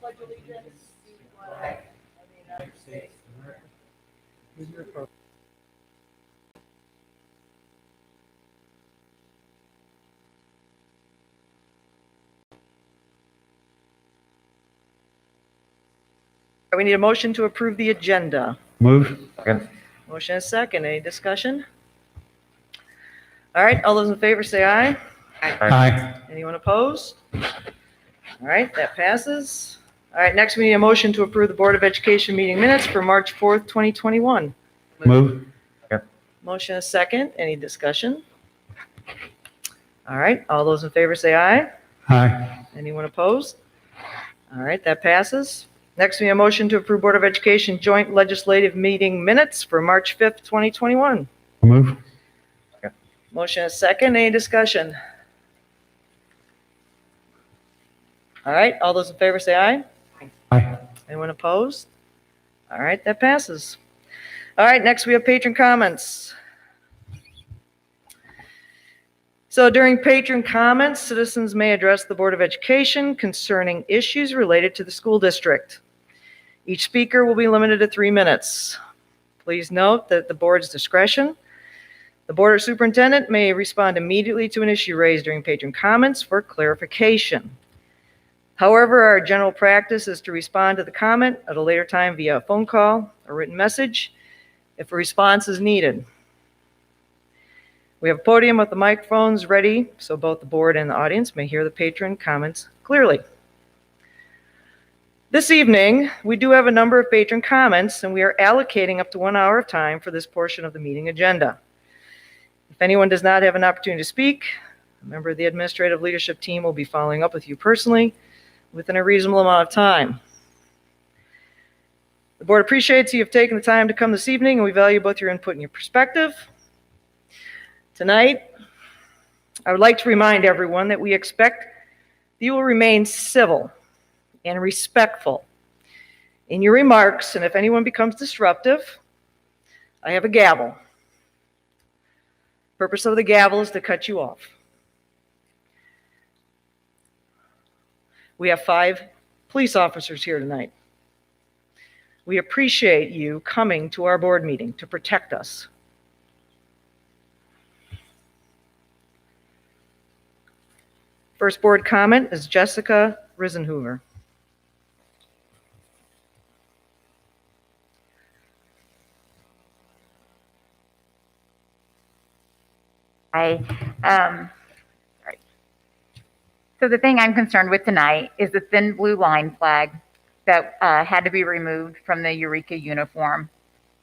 pledge allegiance to the flag of the United States of America. We need a motion to approve the agenda. Move. Second. Motion is second. Any discussion? All right, all those in favor say aye. Aye. Anyone opposed? All right, that passes. All right, next we need a motion to approve the Board of Education meeting minutes for March 4th, 2021. Move. Second. Motion is second. Any discussion? All right, all those in favor say aye. Aye. Anyone opposed? All right, that passes. Next, we need a motion to approve Board of Education joint legislative meeting minutes for March 5th, 2021. Move. Second. Motion is second. Any discussion? All right, all those in favor say aye. Aye. Anyone opposed? All right, that passes. All right, next we have patron comments. So during patron comments, citizens may address the Board of Education concerning issues related to the school district. Each speaker will be limited to 3 minutes. Please note that at the board's discretion, the board or superintendent may respond immediately to an issue raised during patron comments for clarification. However, our general practice is to respond to the comment at a later time via a phone call or written message if a response is needed. We have a podium with the microphones ready so both the board and the audience may hear the patron comments clearly. This evening, we do have a number of patron comments, and we are allocating up to 1 hour of time for this portion of the meeting agenda. If anyone does not have an opportunity to speak, a member of the administrative leadership team will be following up with you personally within a reasonable amount of time. The board appreciates you have taken the time to come this evening, and we value both your input and your perspective. Tonight, I would like to remind everyone that we expect that you will remain civil and respectful in your remarks, and if anyone becomes disruptive, I have a gavel. The purpose of the gavel is to cut you off. We have 5 police officers here tonight. We appreciate you coming to our board meeting to protect us. First board comment is Jessica Risenhoover. So the thing I'm concerned with tonight is the thin blue line flag that had to be removed from the Eureka uniform.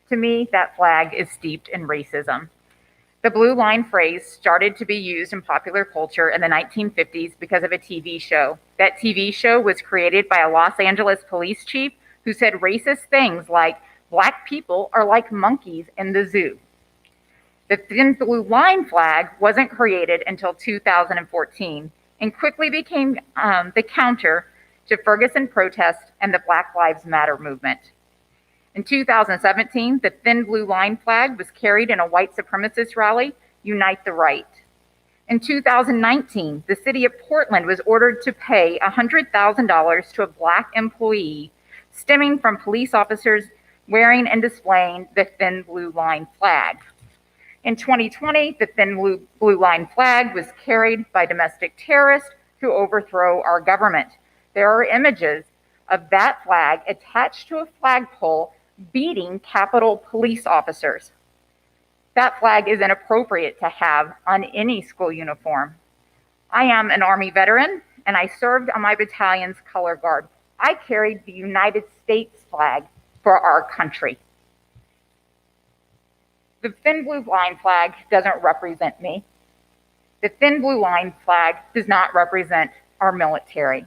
To me, that flag is steeped in racism. The blue line phrase started to be used in popular culture in the 1950s because of a TV show. That TV show was created by a Los Angeles police chief who said racist things like, "Black people are like monkeys in the zoo." The thin blue line flag wasn't created until 2014 and quickly became the counter to Ferguson protests and the Black Lives Matter movement. In 2017, the thin blue line flag was carried in a white supremacist rally, Unite the Right. In 2019, the city of Portland was ordered to pay $100,000 to a Black employee stemming from police officers wearing and displaying the thin blue line flag. In 2020, the thin blue line flag was carried by domestic terrorists to overthrow our government. There are images of that flag attached to a flagpole beating Capitol police officers. That flag is inappropriate to have on any school uniform. I am an Army veteran, and I served on my battalion's color guard. I carried the United States flag for our country. The thin blue line flag doesn't represent me. The thin blue line flag does not represent our military.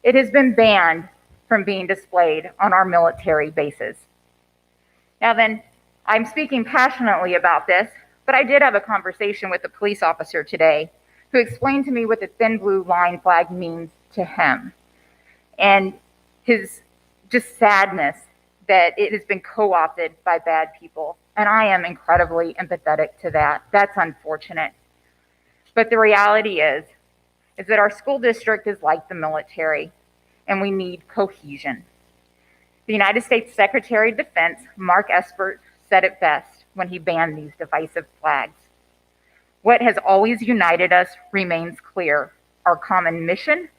It has been banned from being displayed on our military bases. Now then, I'm speaking passionately about this, but I did have a conversation with a police officer today who explained to me what the thin blue line flag means to him and his just sadness that it has been co-opted by bad people. And I am incredibly empathetic to that. That's unfortunate. But the reality is that our school district is like the military. and we need cohesion. The United States Secretary of Defense, Mark Esper, said it best when he banned these divisive flags. What has always united us remains clear: our common mission,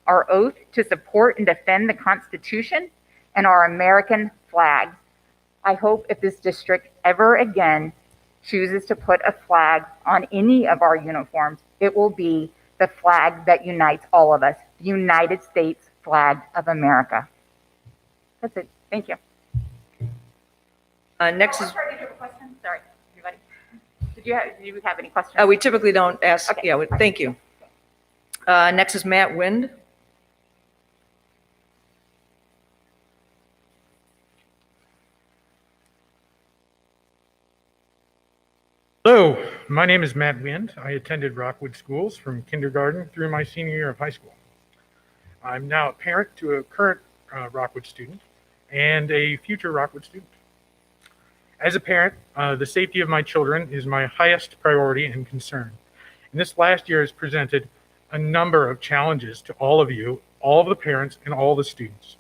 our oath to support and defend the Constitution, and our American flag. I hope if this district ever again chooses to put a flag on any of our uniforms, it will be the flag that unites all of us, the United States flag of America. That's it. Thank you. Next is, Sorry, did you have a question? Sorry, everybody. Did you have any questions? we typically don't ask, Okay. yeah, thank you. Next is Matt Wind. Hello, my name is Matt Wind. I attended Rockwood Schools from kindergarten through my senior year of high school. I'm now a parent to a current Rockwood student and a future Rockwood student. As a parent, the safety of my children is my highest priority and concern. And this last year has presented a number of challenges to all of you, all of the parents, and all the students.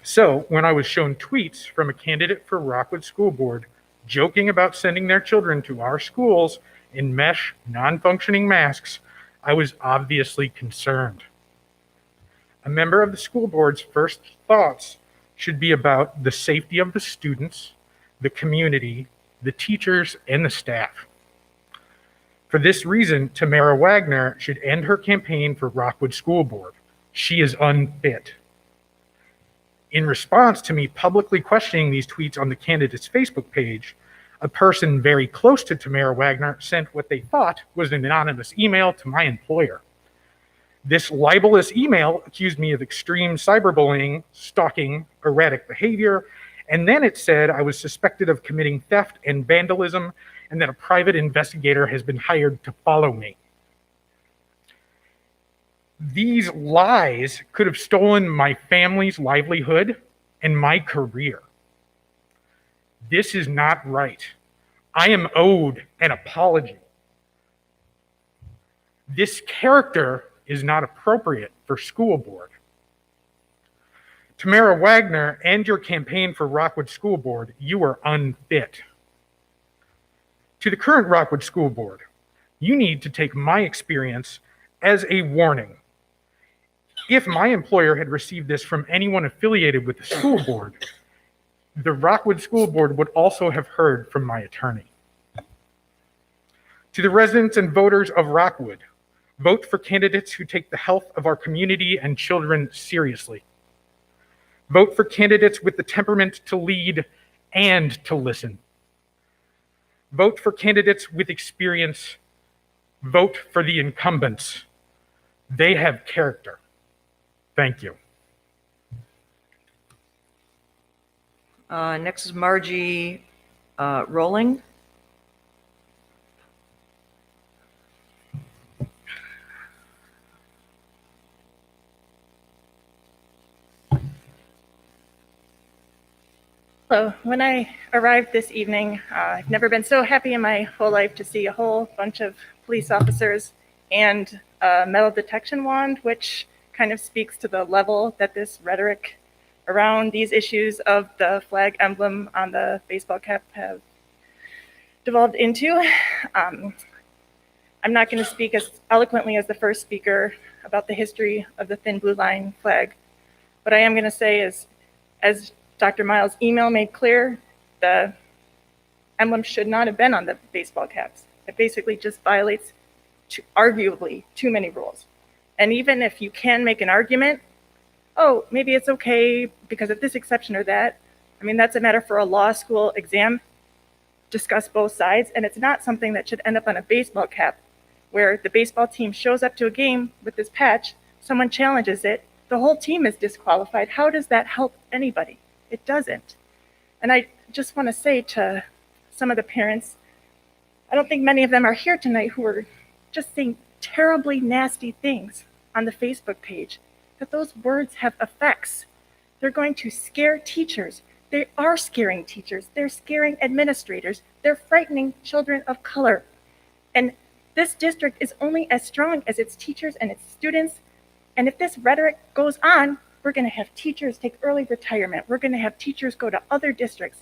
So when I was shown tweets from a candidate for Rockwood School Board joking about sending their children to our schools in mesh, non-functioning masks, I was obviously concerned. A member of the school board's first thoughts should be about the safety of the students, the community, the teachers, and the staff. For this reason, Tamara Wagner should end her campaign for Rockwood School Board. She is unfit. In response to me publicly questioning these tweets on the candidate's Facebook page, a person very close to Tamara Wagner sent what they thought was an anonymous email to my employer. This libelous email accused me of extreme cyberbullying, stalking, erratic behavior, and then it said I was suspected of committing theft and vandalism and that a private investigator has been hired to follow me. These lies could have stolen my family's livelihood and my career. This is not right. I am owed an apology. This character is not appropriate for school board. Tamara Wagner and your campaign for Rockwood School Board, you are unfit. To the current Rockwood School Board, you need to take my experience as a warning. If my employer had received this from anyone affiliated with the school board, the Rockwood School Board would also have heard from my attorney. To the residents and voters of Rockwood, vote for candidates who take the health of our community and children seriously. Vote for candidates with the temperament to lead and to listen. Vote for candidates with experience. Vote for the incumbents. They have character. Thank you. Next is Margie Rolling. Hello. When I arrived this evening, I've never been so happy in my whole life to see a whole bunch of police officers and a metal detection wand, which kind of speaks to the level that this rhetoric around these issues of the flag emblem on the baseball cap have devolved into. I'm not going to speak as eloquently as the first speaker about the history of the thin blue line flag. What I am going to say is, as Dr. Miles' email made clear, the emblem should not have been on the baseball caps. It basically just violates, arguably, too many rules. And even if you can make an argument, oh, maybe it's okay because of this exception or that, I mean, that's a matter for a law school exam. Discuss both sides, and it's not something that should end up on a baseball cap where the baseball team shows up to a game with this patch, someone challenges it, the whole team is disqualified. How does that help anybody? It doesn't. And I just want to say to some of the parents, I don't think many of them are here tonight who are just saying terribly nasty things on the Facebook page, that those words have effects. They're going to scare teachers. They are scaring teachers. They're scaring administrators. They're frightening children of color. And this district is only as strong as its teachers and its students And if this rhetoric goes on, we're going to have teachers take early retirement. We're going to have teachers go to other districts.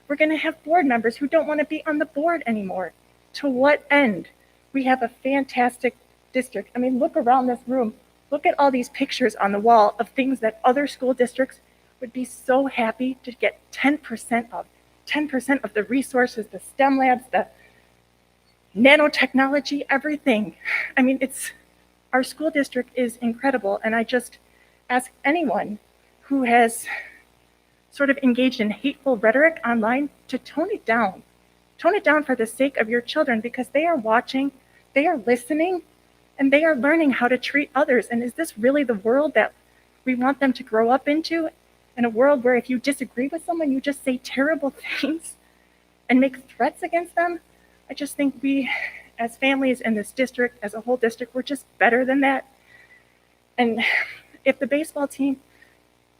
We're going to have board members who don't want to be on the board anymore. To what end? We have a fantastic district. I mean, look around this room. Look at all these pictures on the wall of things that other school districts would be so happy to get 10% of. 10% of the resources, the STEM labs, the nanotechnology, everything. I mean, our school district is incredible. And I just ask anyone who has sort of engaged in hateful rhetoric online to tone it down. Tone it down for the sake of your children, because they are watching, they are listening, and they are learning how to treat others. And is this really the world that we want them to grow up into? In a world where if you disagree with someone, you just say terrible things and make threats against them? I just think we, as families in this district, as a whole district, we're just better than that. And if the baseball team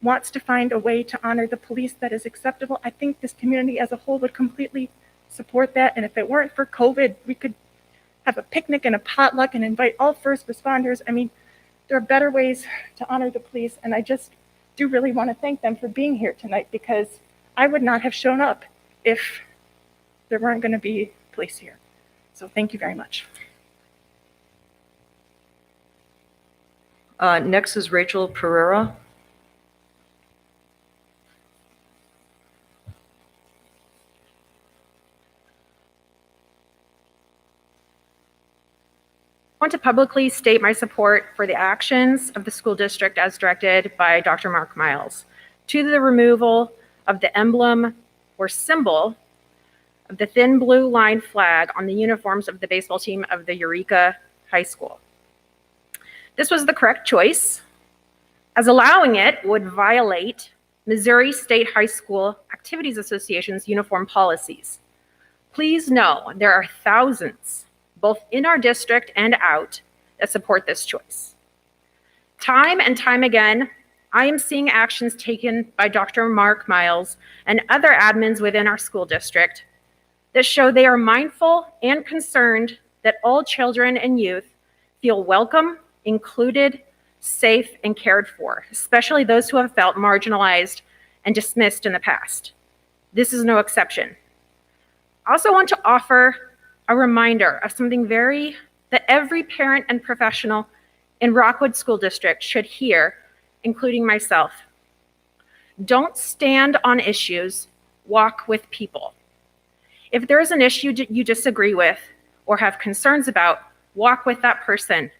wants to find a way to honor the police that is acceptable, I think this community as a whole would completely support that. And if it weren't for COVID, we could have a picnic and a potluck and invite all first responders. I mean, there are better ways to honor the police. And I just do really want to thank them for being here tonight, because I would not have shown up if there weren't going to be police here. So thank you very much. Next is Rachel Pereira. I want to publicly state my support for the actions of the school district as directed by Dr. Mark Miles to the removal of the emblem or symbol of the thin blue line flag on the uniforms of the baseball team of the Eureka High School. This was the correct choice, as allowing it would violate Missouri State High School Activities Association's uniform policies. Please know there are thousands, both in our district and out, that support this choice. Time and time again, I am seeing actions taken by Dr. Mark Miles and other admins within our school district that show they are mindful and concerned that all children and youth feel welcome, included, safe, and cared for, especially those who have felt marginalized and dismissed in the past. This is no exception. I also want to offer a reminder of something that every parent and professional in Rockwood School District should hear, including myself. Don't stand on issues, walk with people. If there is an issue you disagree with or have concerns about, walk with that person.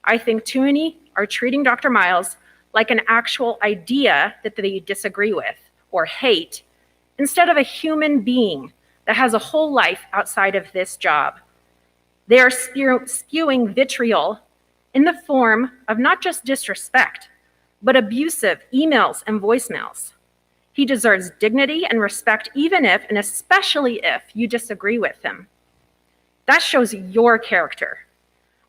I think too many are treating Dr. Miles like an actual idea that they disagree with or hate, instead of a human being that has a whole life outside of this job. They are spewing vitriol in the form of not just disrespect, but abusive emails and voicemails. He deserves dignity and respect, even if, and especially if, you disagree with him. That shows your character.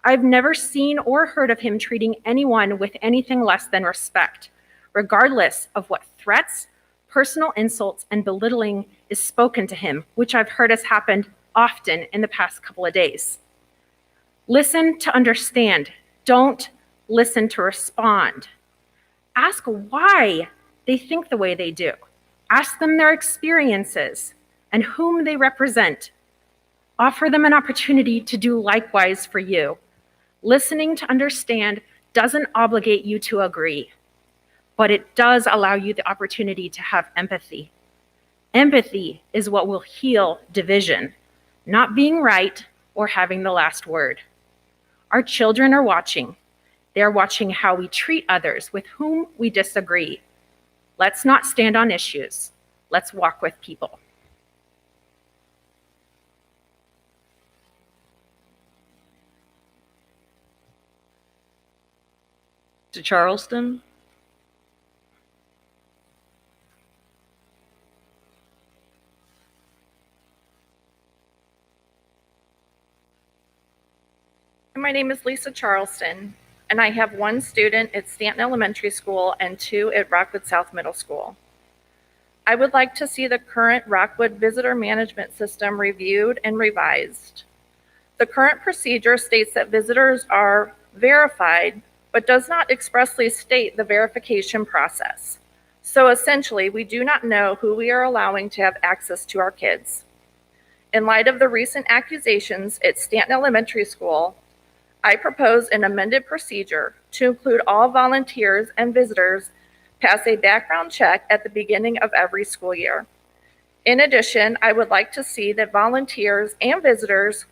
I've never seen or heard of him treating anyone with anything less than respect, regardless of what threats, personal insults, and belittling is spoken to him, which I've heard has happened often in the past couple of days. Listen to understand. Don't listen to respond. Ask why they think the way they do. Ask them their experiences and whom they represent. Offer them an opportunity to do likewise for you. Listening to understand doesn't obligate you to agree, but it does allow you the opportunity to have empathy. Empathy is what will heal division, not being right or having the last word. Our children are watching. They're watching how we treat others with whom we disagree. Let's not stand on issues. Let's walk with people. To Charleston. My name is Lisa Charleston, and I have one student at Stanton Elementary School and two at Rockwood South Middle School. I would like to see the current Rockwood visitor management system reviewed and revised. The current procedure states that visitors are verified but does not expressly state the verification process. So essentially, we do not know who we are allowing to have access to our kids. In light of the recent accusations at Stanton Elementary School, I propose an amended procedure to include all volunteers and visitors pass a background check at the beginning of every school year. In addition, I would like to see that volunteers and visitors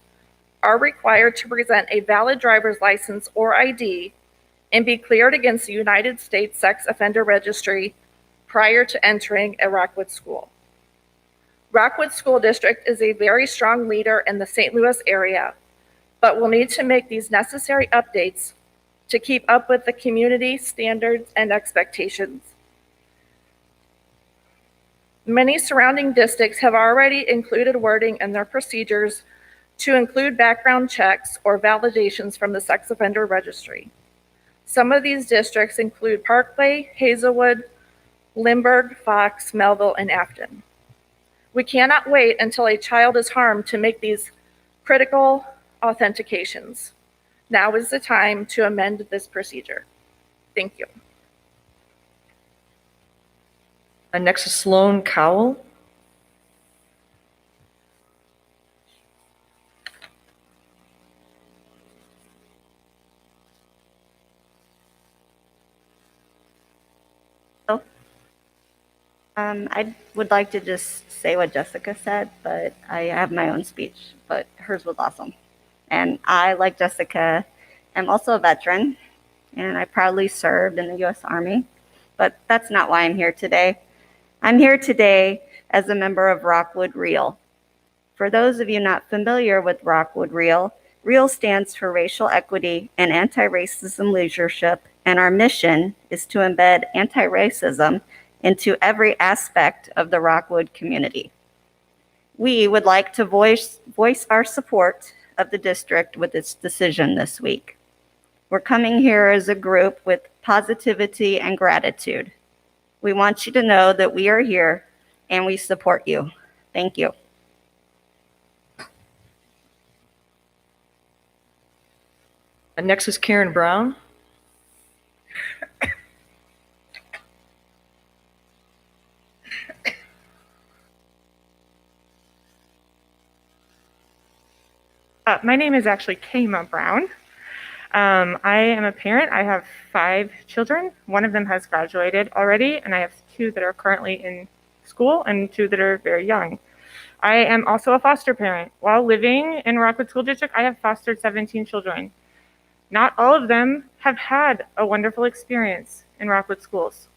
are required to present a valid driver's license or ID and be cleared against the United States Sex Offender Registry prior to entering a Rockwood school. Rockwood School District is a very strong leader in the St. Louis area, but will need to make these necessary updates to keep up with the community standards and expectations. Many surrounding districts have already included wording in their procedures to include background checks or validations from the Sex Offender Registry. Some of these districts include Parkway, Hazelwood, Lindbergh, Fox, Melville, and Afton. We cannot wait until a child is harmed to make these critical authentications. Now is the time to amend this procedure. Thank you. And next is Sloan Cowell. I would like to just say what Jessica said, but I have my own speech, but hers was awesome. And I, like Jessica, am also a veteran, and I proudly served in the U.S. Army, but that's not why I'm here today. I'm here today as a member of Rockwood REAL. For those of you not familiar with Rockwood REAL, REAL stands for Racial Equity and Anti-Racism Leadership, and our mission is to embed anti-racism into every aspect of the Rockwood community. We would like to voice our support of the district with its decision this week. We're coming here as a group with positivity and gratitude. We want you to know that we are here and we support you. Thank you. And next is Karen Brown. My name is actually Kama Brown. I am a parent. I have 5 children. One of them has graduated already, and I have 2 that are currently in school and 2 that are very young. I am also a foster parent. While living in Rockwood School District, I have fostered 17 children. Not all of them have had a wonderful experience in Rockwood schools.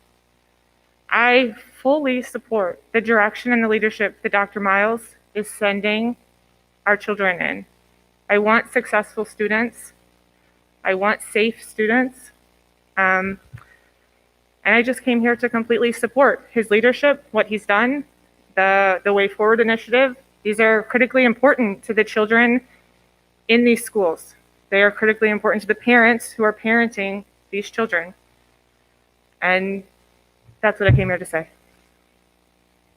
I fully support the direction and the leadership that Dr. Miles is sending our children in. I want successful students. I want safe students. And I just came here to completely support his leadership, what he's done, the Way Forward initiative. These are critically important to the children in these schools. They are critically important to the parents who are parenting these children. And that's what I came here to say.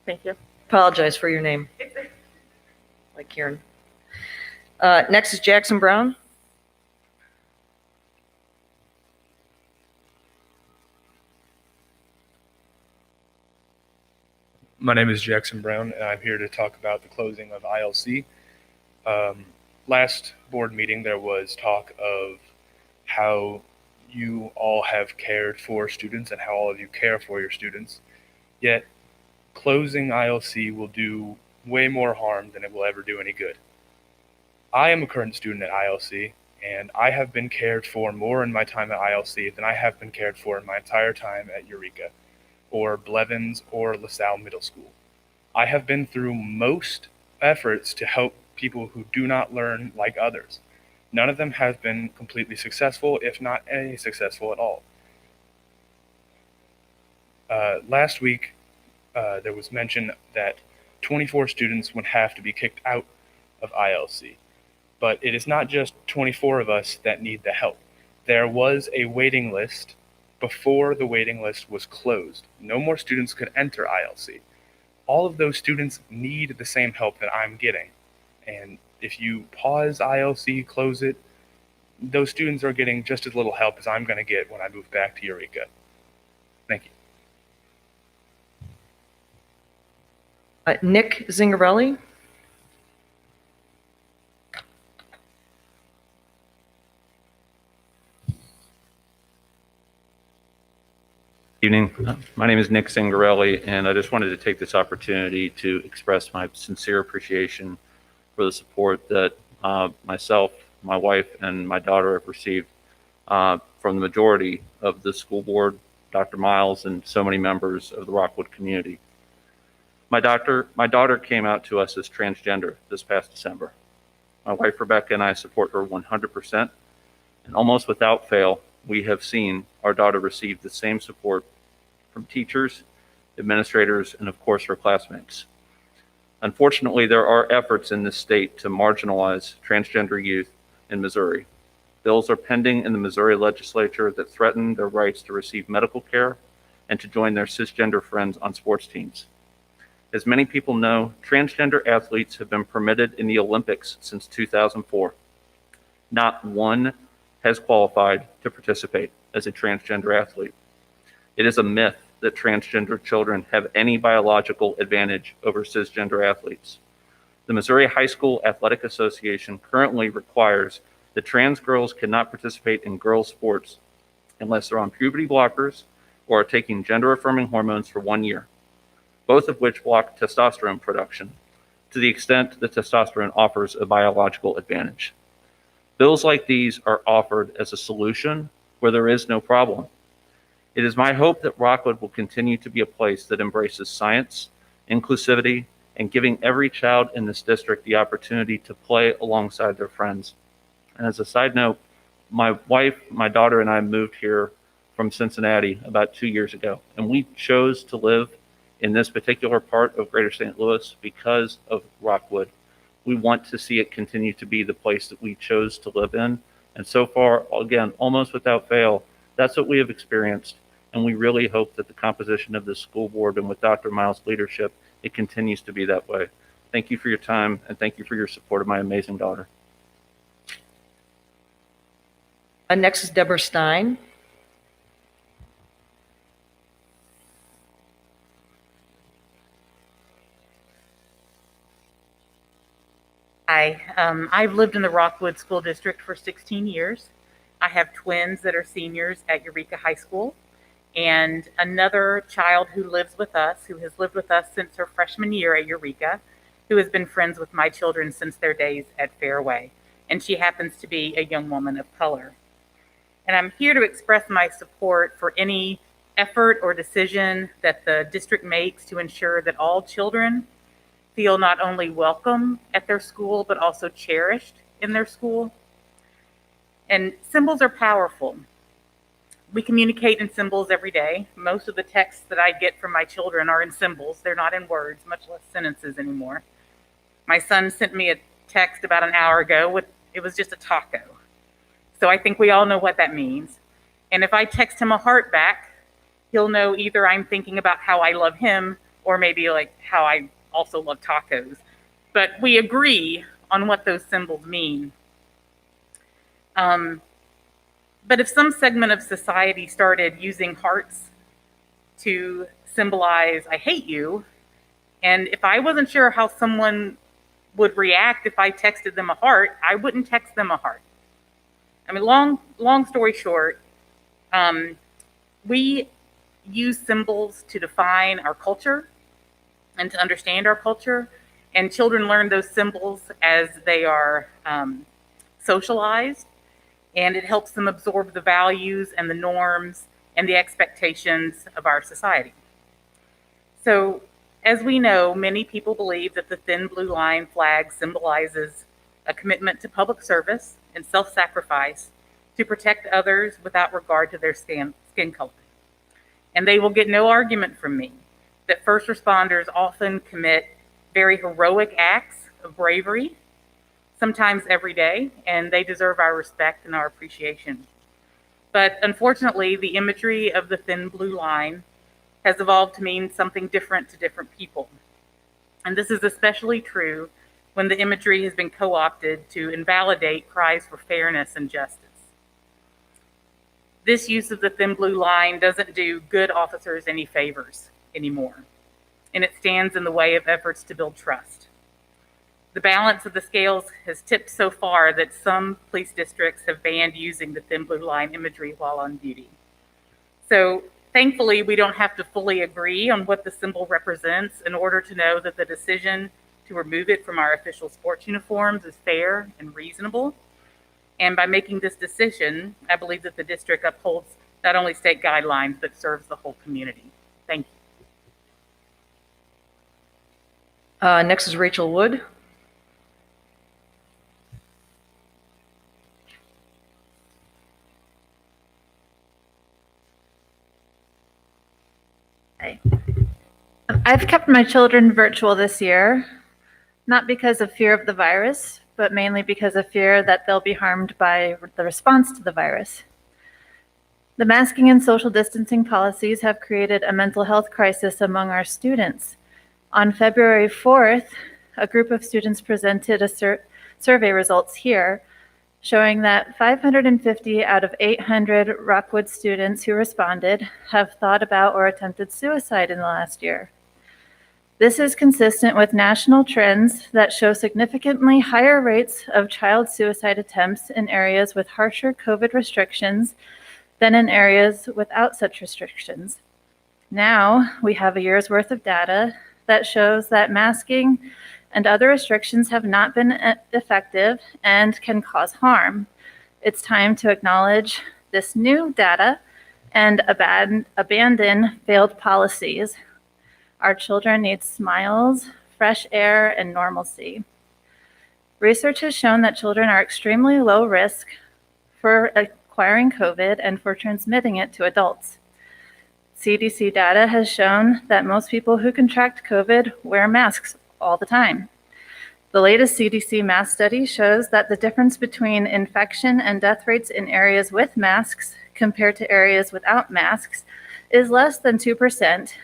Thank you. Apologize for your name. Like Karen. Next is Jackson Brown. My name is Jackson Brown, and I'm here to talk about the closing of ILC. Last board meeting, there was talk of how you all have cared for students and how all of you care for your students. Yet, closing ILC will do way more harm than it will ever do any good. I am a current student at ILC, and I have been cared for more in my time at ILC than I have been cared for in my entire time at Eureka, or Blevins, or LaSalle Middle School. I have been through most efforts to help people who do not learn like others. None of them have been completely successful, if not any successful at all. Last week, there was mention that 24 students would have to be kicked out of ILC. But it is not just 24 of us that need the help. There was a waiting list before the waiting list was closed. No more students could enter ILC. All of those students need the same help that I'm getting. And if you pause ILC, close it, those students are getting just as little help as I'm going to get when I move back to Eureka. Thank you. Nick Zingarelli. Evening. My name is Nick Zingarelli, and I just wanted to take this opportunity to express my sincere appreciation for the support that myself, my wife, and my daughter have received from the majority of the school board, Dr. Miles, and so many members of the Rockwood community. My daughter came out to us as transgender this past December. My wife, Rebecca, and I support her 100%, and almost without fail, we have seen our daughter receive the same support from teachers, administrators, and of course her classmates. Unfortunately, there are efforts in this state to marginalize transgender youth in Missouri. Bills are pending in the Missouri legislature that threaten their rights to receive medical care and to join their cisgender friends on sports teams. As many people know, transgender athletes have been permitted in the Olympics since 2004. Not one has qualified to participate as a transgender athlete. It is a myth that transgender children have any biological advantage over cisgender athletes. The Missouri High School Athletic Association currently requires that trans girls cannot participate in girls' sports unless they're on puberty blockers or are taking gender-affirming hormones for 1 year, both of which block testosterone production to the extent that testosterone offers a biological advantage. Bills like these are offered as a solution where there is no problem. It is my hope that Rockwood will continue to be a place that embraces science, inclusivity, and giving every child in this district the opportunity to play alongside their friends. And as a side note, my wife, my daughter, and I moved here from Cincinnati about 2 years ago, and we chose to live in this particular part of Greater St. Louis because of Rockwood. We want to see it continue to be the place that we chose to live in. And so far, again, almost without fail, that's what we have experienced. And we really hope that the composition of the school board and with Dr. Miles' leadership, it continues to be that way. Thank you for your time, and thank you for your support of my amazing daughter. Next is Deborah Stein. Hi, I've lived in the Rockwood School District for 16 years. I have twins that are seniors at Eureka High School, and another child who lives with us, who has lived with us since her freshman year at Eureka, who has been friends with my children since their days at Fairway. And she happens to be a young woman of color. And I'm here to express my support for any effort or decision that the district makes to ensure that all children feel not only welcome at their school, but also cherished in their school. And symbols are powerful. We communicate in symbols every day. Most of the texts that I get from my children are in symbols. They're not in words, much less sentences anymore. My son sent me a text about an hour ago it was just a taco. So I think we all know what that means. And if I text him a heart back, he'll know either I'm thinking about how I love him or maybe like how I also love tacos. But we agree on what those symbols mean. But if some segment of society started using hearts to symbolize I hate you, and if I wasn't sure how someone would react if I texted them a heart, I wouldn't text them a heart. I mean, long story short, we use symbols to define our culture and to understand our culture, and children learn those symbols as they are socialized, and it helps them absorb the values and the norms and the expectations of our society. So, as we know, many people believe that the thin blue line flag symbolizes a commitment to public service and self-sacrifice to protect others without regard to their skin color. And they will get no argument from me that first responders often commit very heroic acts of bravery, sometimes every day, and they deserve our respect and our appreciation. But unfortunately, the imagery of the thin blue line has evolved to mean something different to different people. And this is especially true when the imagery has been co-opted to invalidate cries for fairness and justice. This use of the thin blue line doesn't do good officers any favors anymore, and it stands in the way of efforts to build trust. The balance of the scales has tipped so far that some police districts have banned using the thin blue line imagery while on duty. So thankfully, we don't have to fully agree on what the symbol represents in order to know that the decision to remove it from our official sports uniforms is fair and reasonable. And by making this decision, I believe that the district upholds not only state guidelines, but serves the whole community. Thank you. Next is Rachel Wood. I've kept my children virtual this year, not because of fear of the virus, but mainly because of fear that they'll be harmed by the response to the virus. The masking and social distancing policies have created a mental health crisis among our students. On February 4th, a group of students presented survey results here showing that 550 out of 800 Rockwood students who responded have thought about or attempted suicide in the last year. This is consistent with national trends that show significantly higher rates of child suicide attempts in areas with harsher COVID restrictions than in areas without such restrictions. Now, we have a year's worth of data that shows that masking and other restrictions have not been effective and can cause harm. It's time to acknowledge this new data and abandon failed policies. Our children need smiles, fresh air, and normalcy. Research has shown that children are extremely low risk for acquiring COVID and for transmitting it to adults. CDC data has shown that most people who contract COVID wear masks all the time. The latest CDC mask study shows that the difference between infection and death rates in areas with masks compared to areas without masks is less than 2%,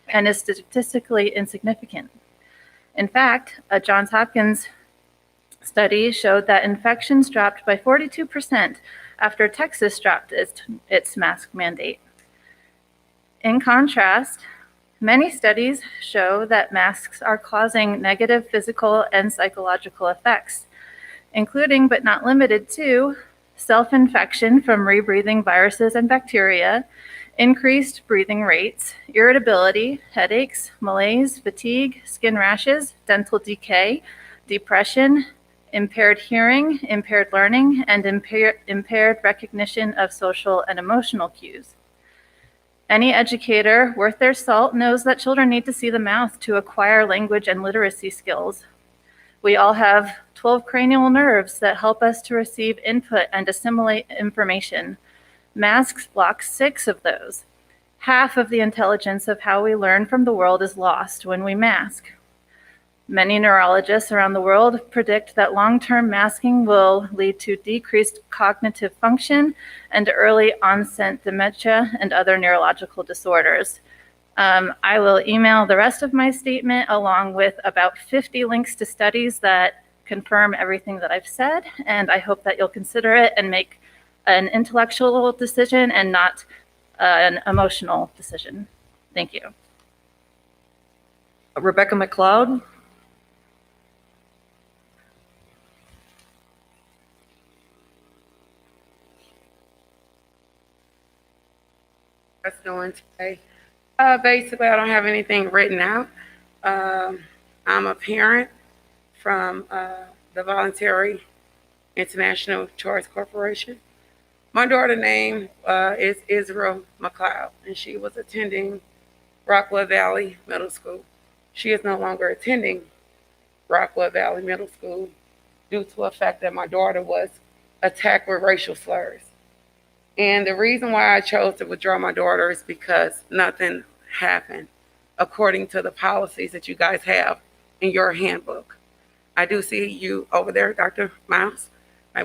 and is statistically insignificant. In fact, a Johns Hopkins study showed that infections dropped by 42% after Texas dropped its mask mandate. In contrast, many studies show that masks are causing negative physical and psychological effects, including but not limited to self-infection from rebreathing viruses and bacteria, increased breathing rates, irritability, headaches, malaise, fatigue, skin rashes, dental decay, depression, impaired hearing, impaired learning, and impaired recognition of social and emotional cues. Any educator worth their salt knows that children need to see the mouth to acquire language and literacy skills. We all have 12 cranial nerves that help us to receive input and assimilate information. Masks block 6 of those. Half of the intelligence of how we learn from the world is lost when we mask. Many neurologists around the world predict that long-term masking will lead to decreased cognitive function and early onset dementia and other neurological disorders. I will email the rest of my statement along with about 50 links to studies that confirm everything that I've said, and I hope that you'll consider it and make an intellectual decision and not an emotional decision. Thank you. Rebecca McLeod. What's doing today? Basically, I don't have anything written out. I'm a parent from the Voluntary International Choice Corporation. My daughter's name is Israel McLeod, and she was attending Rockwood Valley Middle School. She is no longer attending Rockwood Valley Middle School due to the fact that my daughter was attacked with racial slurs. And the reason why I chose to withdraw my daughter is because nothing happened according to the policies that you guys have in your handbook. I do see you over there, Dr. Miles.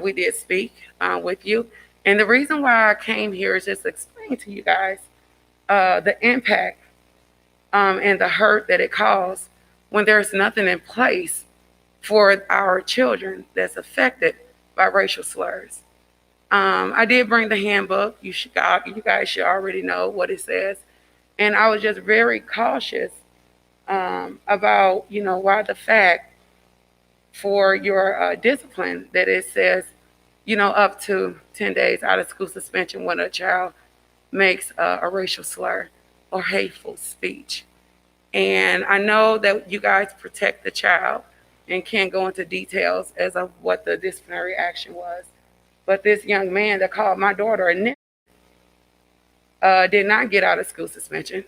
We did speak with you. And the reason why I came here is just to explain to you guys the impact and the hurt that it caused when there's nothing in place for our children that's affected by racial slurs. I did bring the handbook. You guys should already know what it says. And I was just very cautious about, why the fact for your discipline that it says, up to 10 days out of school suspension when a child makes a racial slur or hateful speech. And I know that you guys protect the child and can't go into details as of what the disciplinary action was. But this young man that called my daughter a nigger did not get out of school suspension.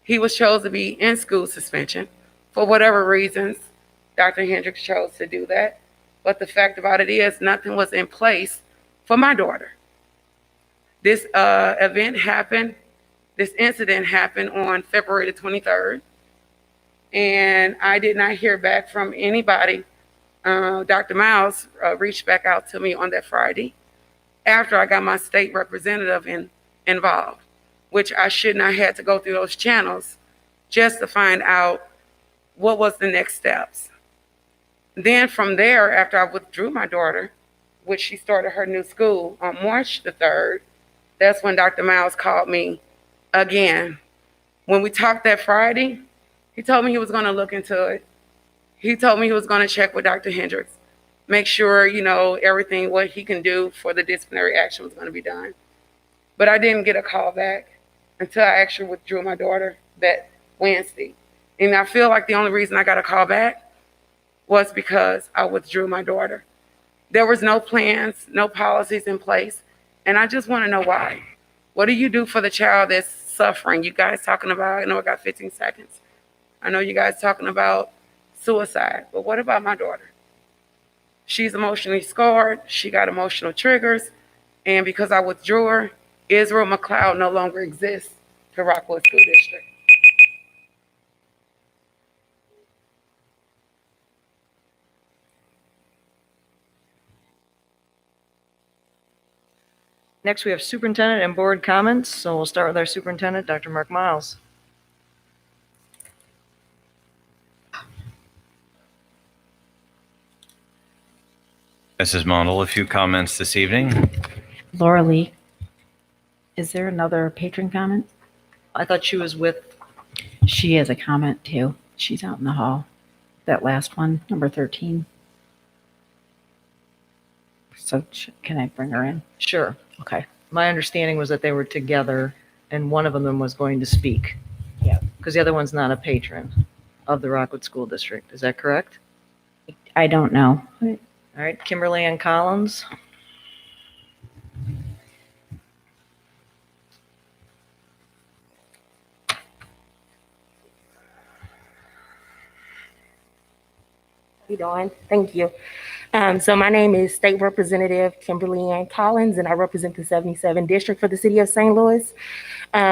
He was chosen to be in school suspension. For whatever reasons, Dr. Hendricks chose to do that. But the fact about it is nothing was in place for my daughter. This incident happened on February the 23rd. And I did not hear back from anybody. Dr. Miles reached back out to me on that Friday after I got my state representative involved, which I should not have to go through those channels just to find out what was the next steps. Then from there, after I withdrew my daughter, which she started her new school on March the 3rd, that's when Dr. Miles called me again. When we talked that Friday, he told me he was going to look into it. He told me he was going to check with Dr. Hendricks, make sure, everything, what he can do for the disciplinary action was going to be done. But I didn't get a call back until I actually withdrew my daughter that Wednesday. And I feel like the only reason I got a call back was because I withdrew my daughter. There was no plans, no policies in place. And I just want to know why. What do you do for the child that's suffering? You guys talking about, I know I got 15 seconds. I know you guys talking about suicide, but what about my daughter? She's emotionally scarred. She got emotional triggers. And because I withdrew her, Israel McLeod no longer exists to Rockwood School District. Next, we have superintendent and board comments. So we'll start with our superintendent, Dr. Mark Miles. Mrs. Mondel, a few comments this evening. Laura Lee, is there another patron comment? I thought she was with. She has a comment too. She's out in the hall. That last one, number 13. So can I bring her in? Sure. Okay. My understanding was that they were together and one of them was going to speak. Yeah. Because the other one's not a patron of the Rockwood School District. Is that correct? I don't know. All right. Kimberly Ann Collins. How you doing? Thank you. So my name is State Representative Kimberly Ann Collins, and I represent the 77 District for the City of St. Louis.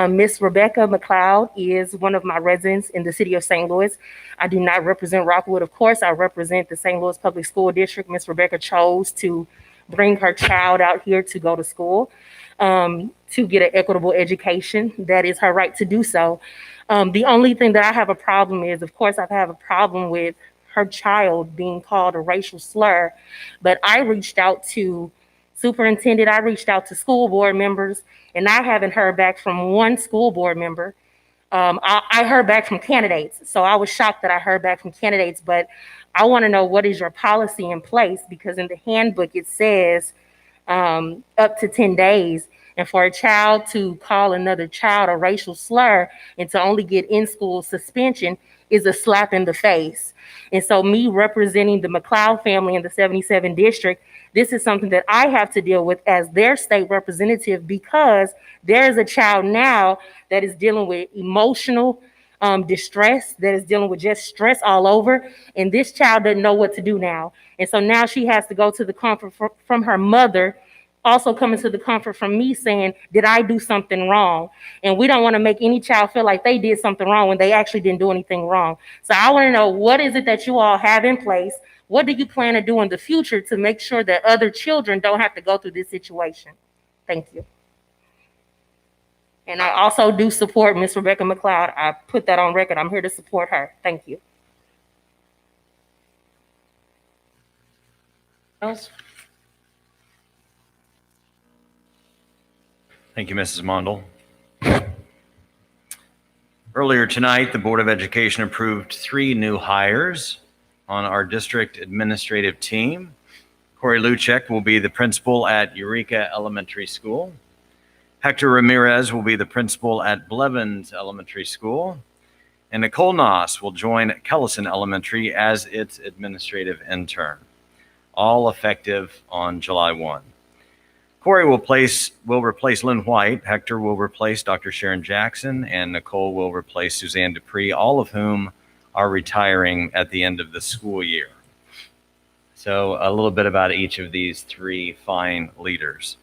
Miss Rebecca McLeod is one of my residents in the City of St. Louis. I do not represent Rockwood, of course. I represent the St. Louis Public School District. Miss Rebecca chose to bring her child out here to go to school, to get an equitable education. That is her right to do so. The only thing that I have a problem is, of course, I have a problem with her child being called a racial slur, but I reached out to superintendent, I reached out to school board members, and I haven't heard back from one school board member. I heard back from candidates, so I was shocked that I heard back from candidates, but I want to know, what is your policy in place? Because in the handbook, it says up to 10 days. And for a child to call another child a racial slur and to only get in-school suspension is a slap in the face. And so me representing the McLeod family in the 77 District, this is something that I have to deal with as their state representative, because there is a child now that is dealing with emotional distress, that is dealing with just stress all over. And this child doesn't know what to do now. And so now she has to go to the comfort from her mother, also coming to the comfort from me saying, did I do something wrong? And we don't want to make any child feel like they did something wrong when they actually didn't do anything wrong. So I want to know, what is it that you all have in place? What do you plan to do in the future to make sure that other children don't have to go through this situation? Thank you. And I also do support Miss Rebecca McLeod. I put that on record. I'm here to support her. Thank you. Miles? Thank you, Mrs. Mondel. Earlier tonight, the Board of Education approved 3 new hires on our district administrative team. Corey Luchek will be the principal at Eureka Elementary School. Hector Ramirez will be the principal at Blevins Elementary School. And Nicole Noss will join Kellison Elementary as its administrative intern, all effective on July 1. Corey will replace Lynn White, Hector will replace Dr. Sharon Jackson, and Nicole will replace Suzanne Dupree, all of whom are retiring at the end of the school year. So a little bit about each of these 3 fine leaders.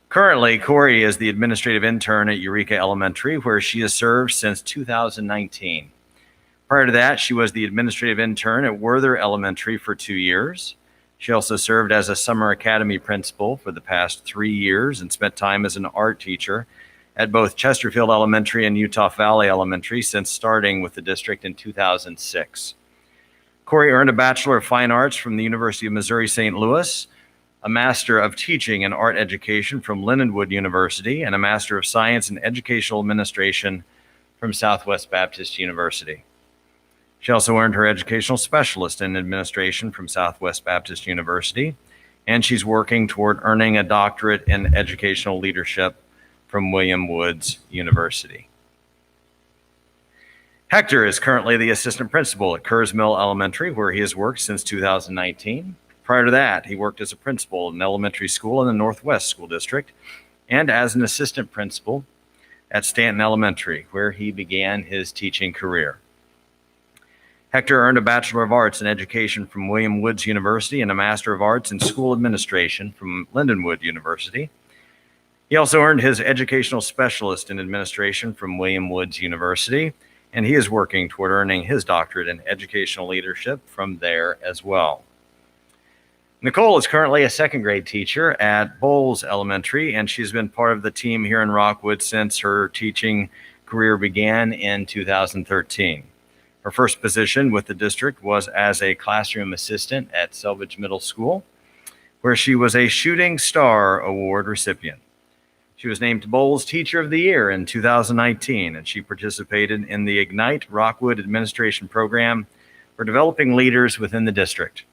Currently, Corey is the administrative intern at Eureka Elementary, where she has served since 2019. Prior to that, she was the administrative intern at Werther Elementary for 2 years. She also served as a summer academy principal for the past 3 years and spent time as an art teacher at both Chesterfield Elementary and Utah Valley Elementary since starting with the district in 2006. Corey earned a Bachelor of Fine Arts from the University of Missouri St. Louis, a Master of Teaching and Art Education from Lindenwood University, and a Master of Science in Educational Administration from Southwest Baptist University. She also earned her Educational Specialist in Administration from Southwest Baptist University, and she's working toward earning a doctorate in Educational Leadership from William Woods University. Hector is currently the Assistant Principal at Kerrs Mill Elementary, where he has worked since 2019. Prior to that, he worked as a principal in an elementary school in the Northwest School District and as an assistant principal at Stanton Elementary, where he began his teaching career. Hector earned a Bachelor of Arts in Education from William Woods University and a Master of Arts in School Administration from Lindenwood University. He also earned his Educational Specialist in Administration from William Woods University, and he is working toward earning his doctorate in Educational Leadership from there as well. Nicole is currently a 2nd grade teacher at Bowles Elementary, and she's been part of the team here in Rockwood since her teaching career began in 2013. Her first position with the district was as a classroom assistant at Selvage Middle School, where she was a Shooting Star Award recipient. She was named Bowles Teacher of the Year in 2019, and she participated in the Ignite Rockwood Administration Program for developing leaders within the district.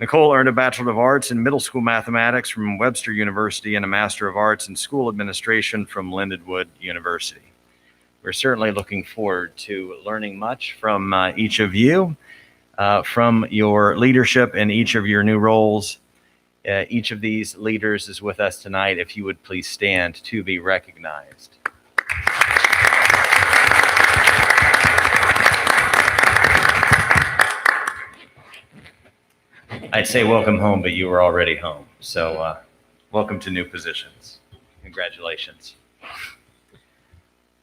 Nicole earned a Bachelor of Arts in Middle School Mathematics from Webster University and a Master of Arts in School Administration from Lindenwood University. We're certainly looking forward to learning much from each of you, from your leadership in each of your new roles. Each of these leaders is with us tonight. If you would please stand to be recognized. I'd say welcome home, but you were already home. So welcome to new positions. Congratulations.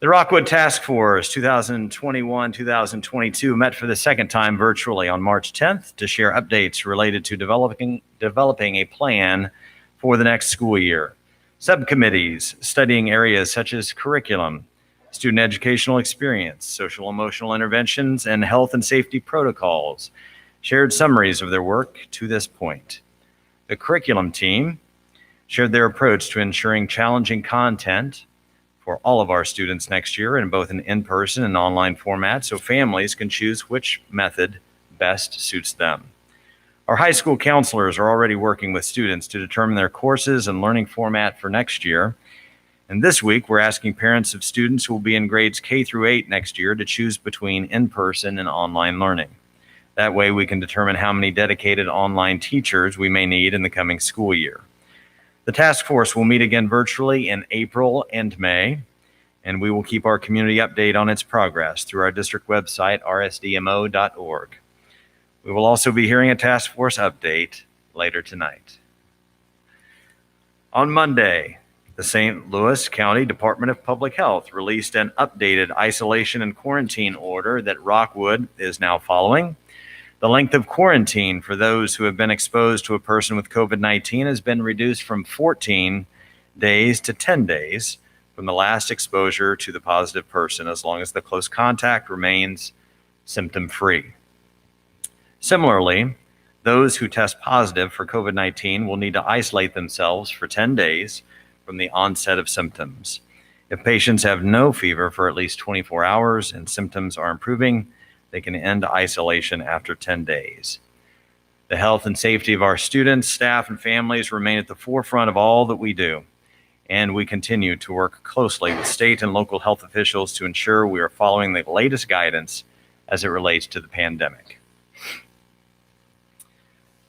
The Rockwood Task Force 2021-2022 met for the 2nd time virtually on March 10th to share updates related to developing a plan for the next school year. Subcommittees studying areas such as curriculum, student educational experience, social emotional interventions, and health and safety protocols shared summaries of their work to this point. The curriculum team shared their approach to ensuring challenging content for all of our students next year in both an in-person and online format, so families can choose which method best suits them. Our high school counselors are already working with students to determine their courses and learning format for next year. And this week, we're asking parents of students who will be in grades K through 8 next year to choose between in-person and online learning. That way, we can determine how many dedicated online teachers we may need in the coming school year. The task force will meet again virtually in April and May, and we will keep our community update on its progress through our district website, rsdmo.org. We will also be hearing a task force update later tonight. On Monday, the St. Louis County Department of Public Health released an updated isolation and quarantine order that Rockwood is now following. The length of quarantine for those who have been exposed to a person with COVID-19 has been reduced from 14 days to 10 days from the last exposure to the positive person, as long as the close contact remains symptom-free. Similarly, Those who test positive for COVID-19 will need to isolate themselves for 10 days from the onset of symptoms. If patients have no fever for at least 24 hours and symptoms are improving, they can end isolation after 10 days. The health and safety of our students, staff, and families remain at the forefront of all that we do, and we continue to work closely with state and local health officials to ensure we are following the latest guidance as it relates to the pandemic.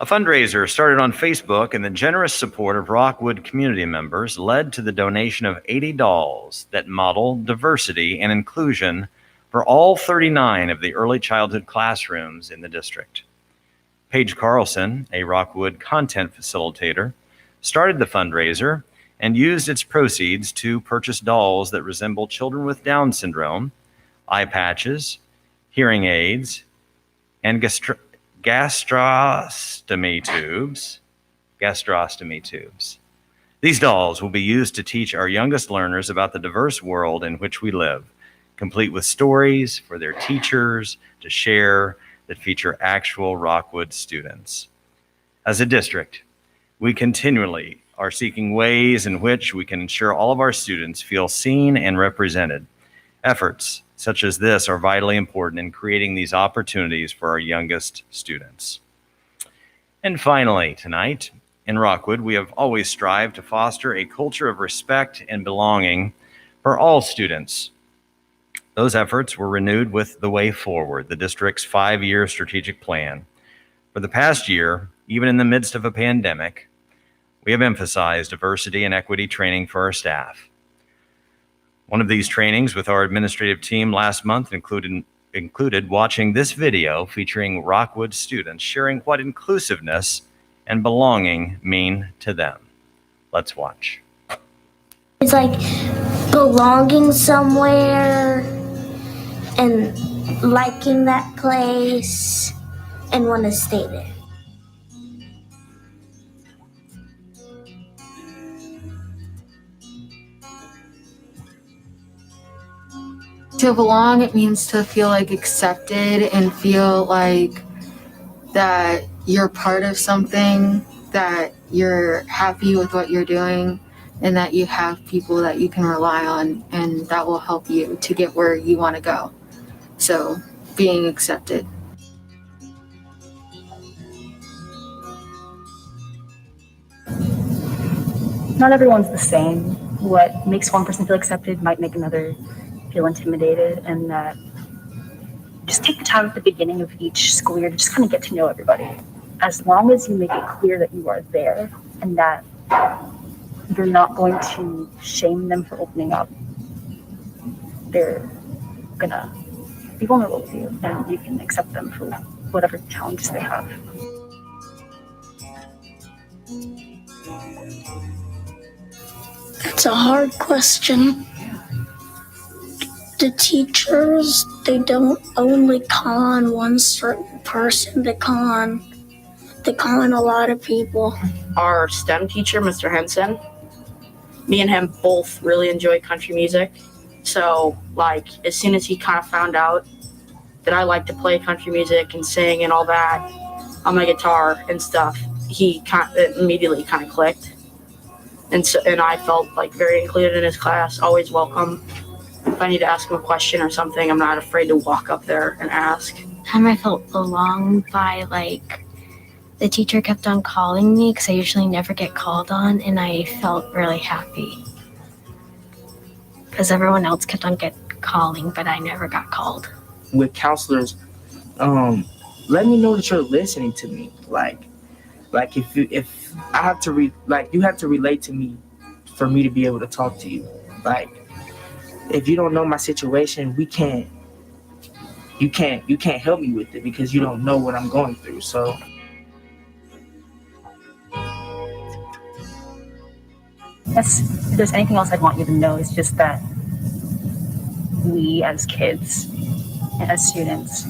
A fundraiser started on Facebook and the generous support of Rockwood community members led to the donation of 80 dolls that model diversity and inclusion for all 39 of the early childhood classrooms in the district. Paige Carlson, a Rockwood content facilitator, started the fundraiser and used its proceeds to purchase dolls that resemble children with Down syndrome, eye patches, hearing aids, and gastrostomy tubes. These dolls will be used to teach our youngest learners about the diverse world in which we live, complete with stories for their teachers to share that feature actual Rockwood students. As a district, we continually are seeking ways in which we can ensure all of our students feel seen and represented. Efforts such as this are vitally important in creating these opportunities for our youngest students. And finally, tonight, in Rockwood, we have always strived to foster a culture of respect and belonging for all students. Those efforts were renewed with The Way Forward, the district's 5-year strategic plan. For the past year, even in the midst of a pandemic, we have emphasized diversity and equity training for our staff. One of these trainings with our administrative team last month included watching this video featuring Rockwood students sharing what inclusiveness and belonging mean to them. Let's watch. It's like belonging somewhere and liking that place and want to stay there. To belong, it means to feel like accepted and feel like that you're part of something, that you're happy with what you're doing, and that you have people that you can rely on and that will help you to get where you want to go. So being accepted. Not everyone's the same. What makes one person feel accepted might make another feel intimidated, and that just take the time at the beginning of each school year to just kind of get to know everybody. As long as you make it clear that you are there and that you're not going to shame them for opening up, they're gonna be vulnerable with you, and you can accept them for whatever challenges they have. It's a hard question. The teachers, they don't only call on one certain person, they call on a lot of people. Our STEM teacher, Mr. Henson, me and him both really enjoy country music. So, like, as soon as he kind of found out that I like to play country music and sing and all that on my guitar and stuff, it immediately kind of clicked. And I felt like very included in his class, always welcome. If I need to ask him a question or something, I'm not afraid to walk up there and ask. Time I felt belonged by, like, the teacher kept on calling me because I usually never get called on, and I felt really happy because everyone else kept on calling, but I never got called. With counselors, let me know that you're listening to me. Like if I have to you have to relate to me for me to be able to talk to you. Like, if you don't know my situation, you can't help me with it because you don't know what I'm going through. So Yes, if there's anything else I'd want you to know, is just that we as kids and as students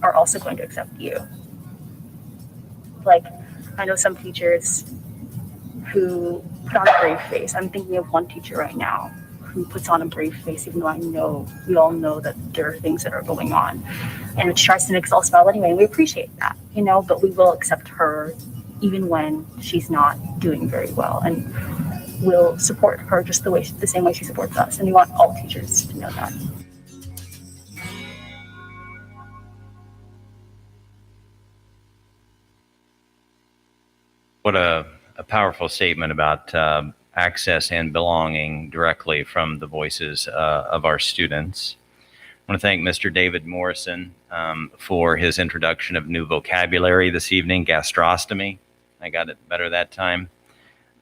are also going to accept you. Like, I know some teachers who put on a brave face. I'm thinking of one teacher right now who puts on a brave face, even though I know we all know that there are things that are going on. And she tries to make us all smile anyway, and we appreciate that, but we will accept her even when she's not doing very well. And we'll support her just the same way she supports us. And we want all teachers to know that. What a powerful statement about access and belonging directly from the voices of our students. I want to thank Mr. David Morrison for his introduction of new vocabulary this evening, gastrostomy. I got it better that time.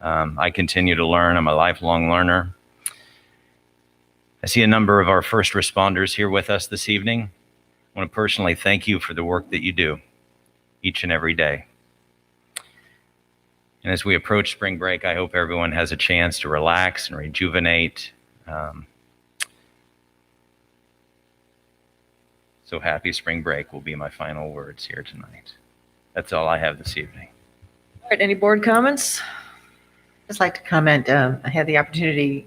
I continue to learn. I'm a lifelong learner. I see a number of our first responders here with us this evening. I want to personally thank you for the work that you do each and every day. And as we approach spring break, I hope everyone has a chance to relax and rejuvenate. So happy spring break will be my final words here tonight. That's all I have this evening. All right, any board comments? Just like to comment, I had the opportunity,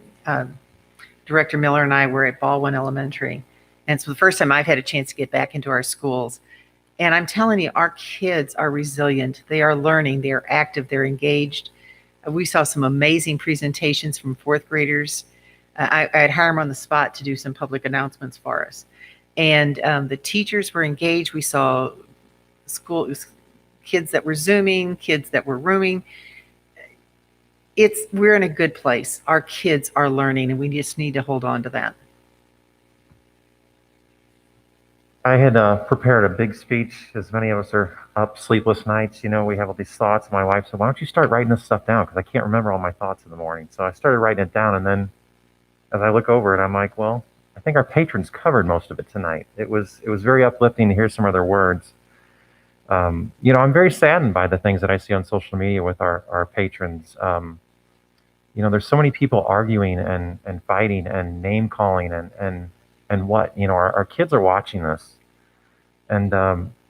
Director Miller and I were at Baldwin Elementary. And it's the first time I've had a chance to get back into our schools. And I'm telling you, our kids are resilient. They are learning. They are active. They're engaged. We saw some amazing presentations from fourth graders. I'd hire them on the spot to do some public announcements for us. And the teachers were engaged. We saw kids that were Zooming, kids that were rooming. We're in a good place. Our kids are learning, and we just need to hold on to that. I had prepared a big speech. As many of us are up sleepless nights, we have all these thoughts. My wife said, why don't you start writing this stuff down? Because I can't remember all my thoughts in the morning. So I started writing it down. And then as I look over it, I'm like, well, I think our patrons covered most of it tonight. It was very uplifting to hear some of their words. I'm very saddened by the things that I see on social media with our patrons. There's so many people arguing and fighting and name calling and what, our kids are watching this. And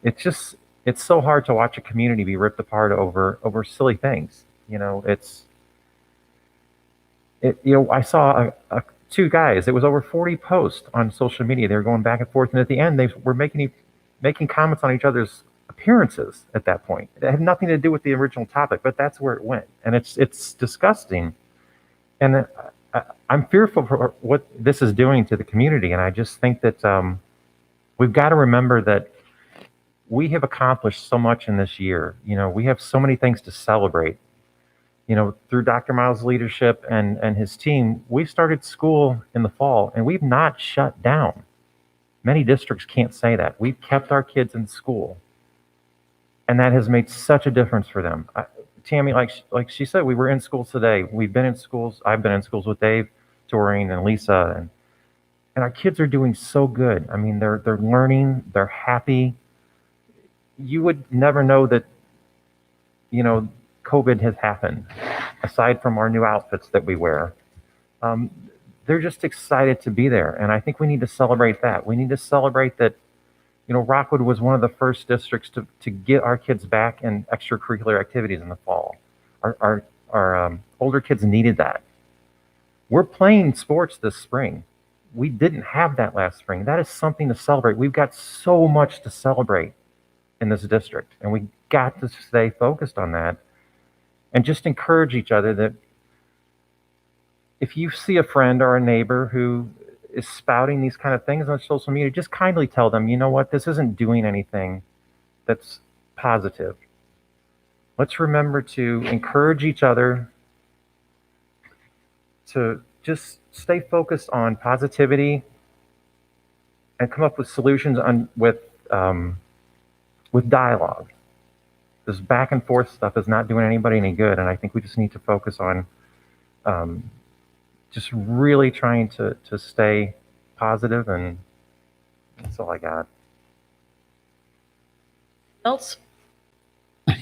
it's so hard to watch a community be ripped apart over silly things. I saw two guys, it was over 40 posts on social media. They were going back and forth. And at the end, they were making comments on each other's appearances at that point. It had nothing to do with the original topic, but that's where it went. And it's disgusting. And I'm fearful for what this is doing to the community. And I just think that we've got to remember that we have accomplished so much in this year. We have so many things to celebrate. Through Dr. Miles' leadership and his team, we started school in the fall and we've not shut down. Many districts can't say that. We've kept our kids in school. And that has made such a difference for them. Tammy, like she said, we were in schools today. We've been in schools. I've been in schools with Dave, Doreen, and Lisa, and our kids are doing so good. I mean, they're learning. They're happy. You would never know that, COVID has happened, aside from our new outfits that we wear. They're just excited to be there, and I think we need to celebrate that. We need to celebrate that. Rockwood was one of the first districts to get our kids back in extracurricular activities in the fall. Our older kids needed that. We're playing sports this spring. We didn't have that last spring. That is something to celebrate. We've got so much to celebrate in this district, and we got to stay focused on that and just encourage each other that if you see a friend or a neighbor who is spouting these kind of things on social media, just kindly tell them, you know what, this isn't doing anything that's positive. Let's remember to encourage each other to just stay focused on positivity and come up with solutions with dialogue. This back and forth stuff is not doing anybody any good, and I think we just need to focus on just really trying to stay positive, and that's all I got. Else?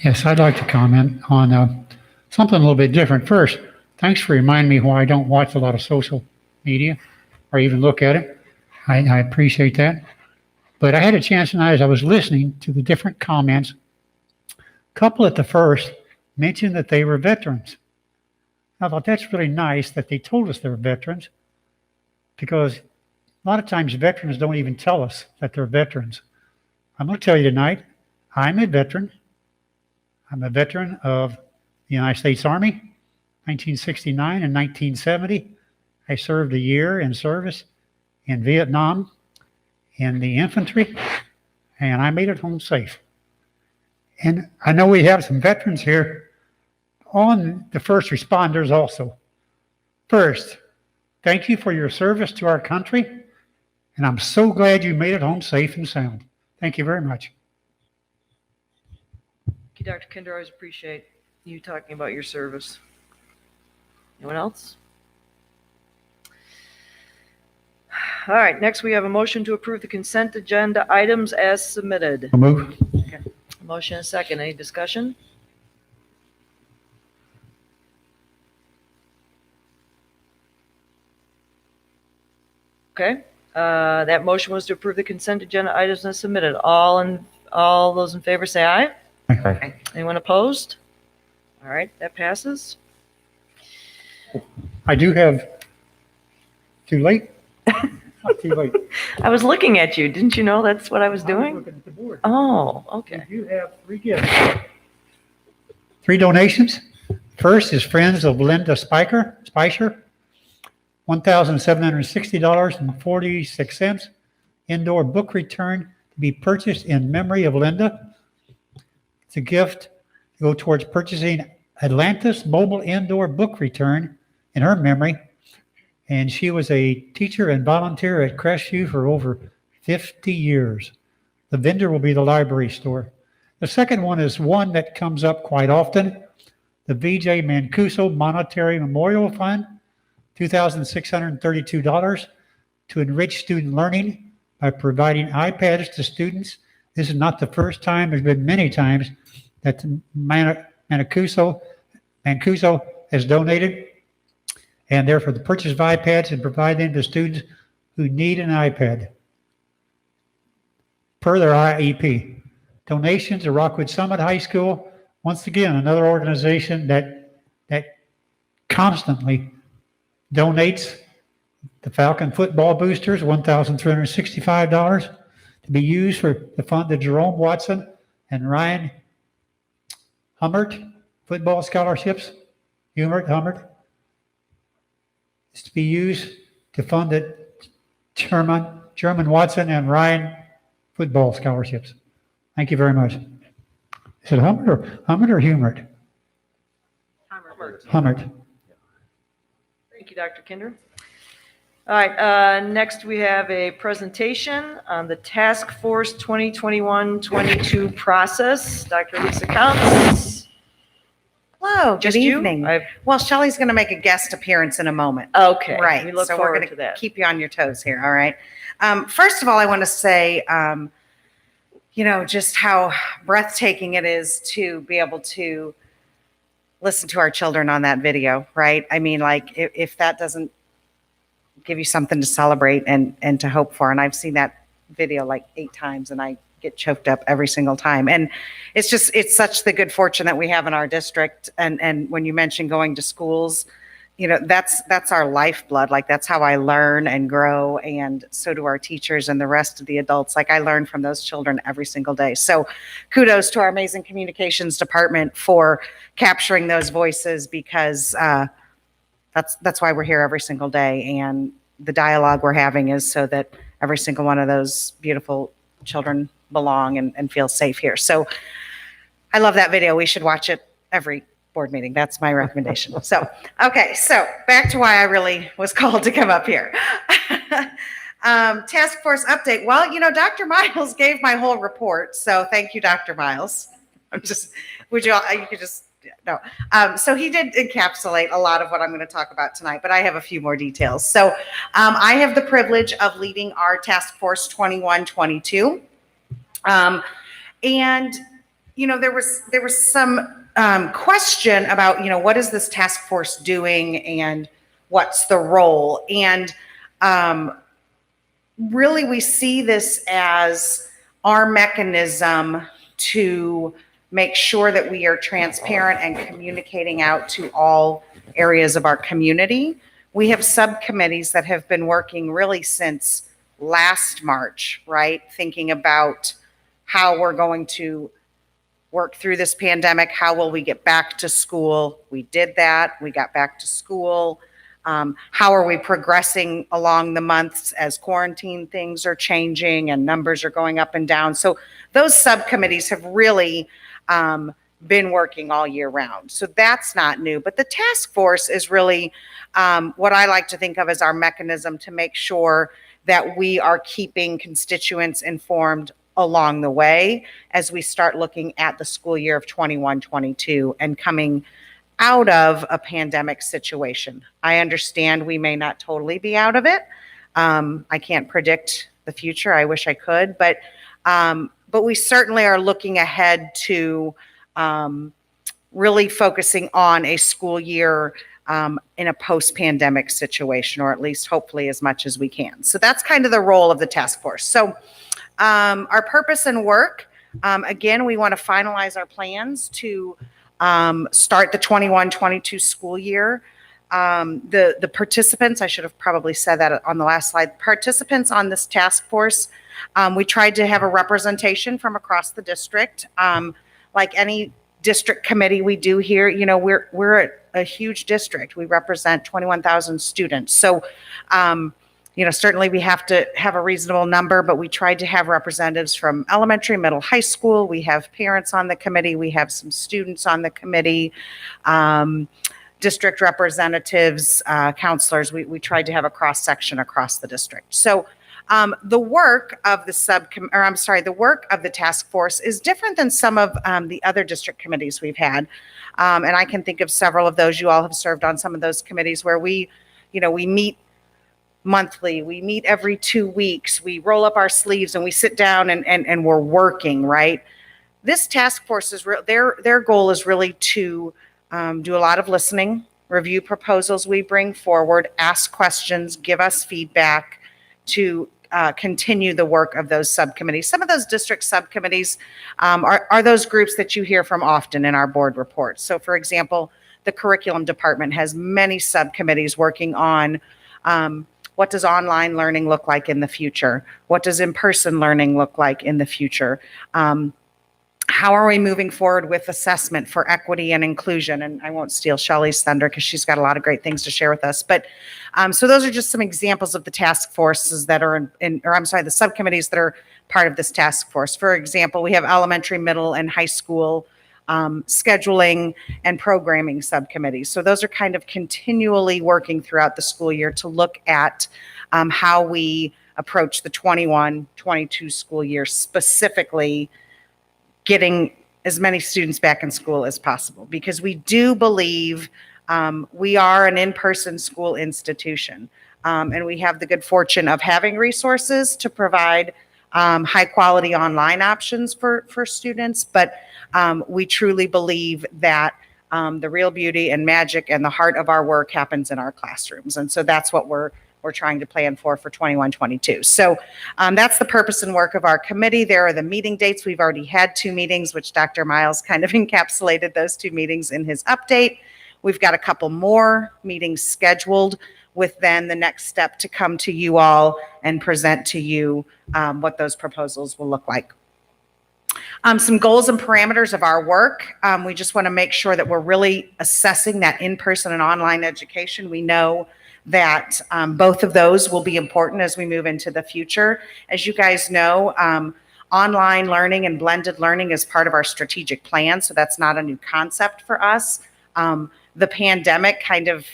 Yes, I'd like to comment on something a little bit different. First, thanks for reminding me why I don't watch a lot of social media or even look at it. I appreciate that. But I had a chance tonight as I was listening to the different comments. A couple at the first mentioned that they were veterans. I thought that's really nice that they told us they were veterans. because a lot of times veterans don't even tell us that they're veterans. I'm going to tell you tonight, I'm a veteran. I'm a veteran of the United States Army, 1969 and 1970. I served a year in service in Vietnam in the infantry, and I made it home safe. And I know we have some veterans here on the first responders also. First, thank you for your service to our country, and I'm so glad you made it home safe and sound. Thank you very much. Thank you, Dr. Kinder. I always appreciate you talking about your service. Anyone else? All right, next we have a motion to approve the consent agenda items as submitted. I'll move. Okay. Motion and second. Any discussion? Okay. That motion was to approve the consent agenda items as submitted. All those in favor say aye. Aye. Anyone opposed? All right, that passes. I do have, too late? Not too late. I was looking at you. Didn't you know that's what I was doing? looking at the board. Oh, okay. You have 3 gifts. 3 donations. First is Friends of Linda Spicer, $1,760.46. Indoor book return to be purchased in memory of Linda. It's a gift to go towards purchasing Atlantis Mobile Indoor Book Return in her memory. And she was a teacher and volunteer at Crestview for over 50 years. The vendor will be the library store. The second one is one that comes up quite often. The VJ Mancuso Monetary Memorial Fund, $2,632 to enrich student learning by providing iPads to students. This is not the first time. There's been many times that Mancuso has donated, and therefore the purchase of iPads and provide them to students who need an iPad per their IEP. Donations to Rockwood Summit High School, once again, another organization that constantly donates the Falcon football boosters, $1,365 to be used to fund the Jerome Watson and Ryan Hummert football scholarships. Hummert is to be used to fund the German Watson and Ryan football scholarships. Thank you very much. Is it Hummert or Hummert? Hummert. Thank you, Dr. Kinder. All right, next we have a presentation on the Task Force 2021-22 process. Dr. Lisa Counts. Hello, good Just you? evening. Well, Shelley's going to make a guest appearance in a moment. Okay. Right. We look so forward we're going to that. keep you on your toes here. All right. First of all, I want to say, just how breathtaking it is to be able to listen to our children on that video, right? I mean, like if that doesn't give you something to celebrate and to hope for. And I've seen that video like 8 times and I get choked up every single time. And it's such the good fortune that we have in our district. And when you mention going to schools, that's our lifeblood. Like that's how I learn and grow. And so do our teachers and the rest of the adults. Like I learn from those children every single day. So kudos to our amazing communications department for capturing those voices, because that's why we're here every single day. And the dialogue we're having is so that every single one of those beautiful children belong and feel safe here. So I love that video. We should watch it every board meeting. That's my recommendation. So, okay. So back to why I really was called to come up here. Task force update. Well, Dr. Miles gave my whole report. So thank you, Dr. Miles. No. So he did encapsulate a lot of what I'm going to talk about tonight, but I have a few more details. So I have the privilege of leading our Task Force 21-22. And, there was some question about, what is this task force doing and what's the role? And really we see this as our mechanism to make sure that we are transparent and communicating out to all areas of our community we have subcommittees that have been working really since last March, right? Thinking about how we're going to work through this pandemic. How will we get back to school? We did that. We got back to school. How are we progressing along the months as quarantine things are changing and numbers are going up and down? So those subcommittees have really been working all year round. So that's not new. But the task force is really what I like to think of as our mechanism to make sure that we are keeping constituents informed along the way as we start looking at the school year of 21-22 and coming out of a pandemic situation. I understand we may not totally be out of it. I can't predict the future. I wish I could, but we certainly are looking ahead to really focusing on a school year in a post-pandemic situation, or at least hopefully as much as we can. So that's kind of the role of the task force. So our purpose and work, again, we want to finalize our plans to start the 21-22 school year. The participants, I should have probably said that on the last slide, participants on this task force, we tried to have a representation from across the district. Like any district committee we do here, you know, we're a huge district. We represent 21,000 students. So, you know, certainly we have to have a reasonable number, but we tried to have representatives from elementary, middle, high school. We have parents on the committee. We have some students on the committee, district representatives, counselors. We tried to have a cross-section across the district. So the work of the work of the task force is different than some of the other district committees we've had. And I can think of several of those. You all have served on some of those committees where we meet monthly, we meet every 2 weeks, we roll up our sleeves and we sit down and we're working, right? This task force is their goal is really to do a lot of listening, review proposals we bring forward, ask questions, give us feedback to continue the work of those subcommittees. Some of those district subcommittees are those groups that you hear from often in our board reports. So for example, the curriculum department has many subcommittees working on what does online learning look like in the future? What does in-person learning look like in the future? How are we moving forward with assessment for equity and inclusion? And I won't steal Shelley's thunder because she's got a lot of great things to share with us. But so those are just some examples of the task forces that are the subcommittees that are part of this task force. For example, we have elementary, middle, and high school scheduling and programming subcommittees. So those are kind of continually working throughout the school year to look at how we approach the 21-22 school year, specifically getting as many students back in school as possible, because we do believe we are an in-person school institution, and we have the good fortune of having resources to provide high-quality online options for students, but we truly believe that the real beauty and magic and the heart of our work happens in our classrooms, and so that's what we're trying to plan for 21-22. So that's the purpose and work of our committee. There are the meeting dates. We've already had 2 meetings, which Dr. Miles kind of encapsulated those 2 meetings in his update. We've got a couple more meetings scheduled, with then the next step to come to you all and present to you what those proposals will look like. Some goals and parameters of our work. We just want to make sure that we're really assessing that in-person and online education. We know that both of those will be important as we move into the future. As you guys know, online learning and blended learning is part of our strategic plan, so that's not a new concept for us. The pandemic kind of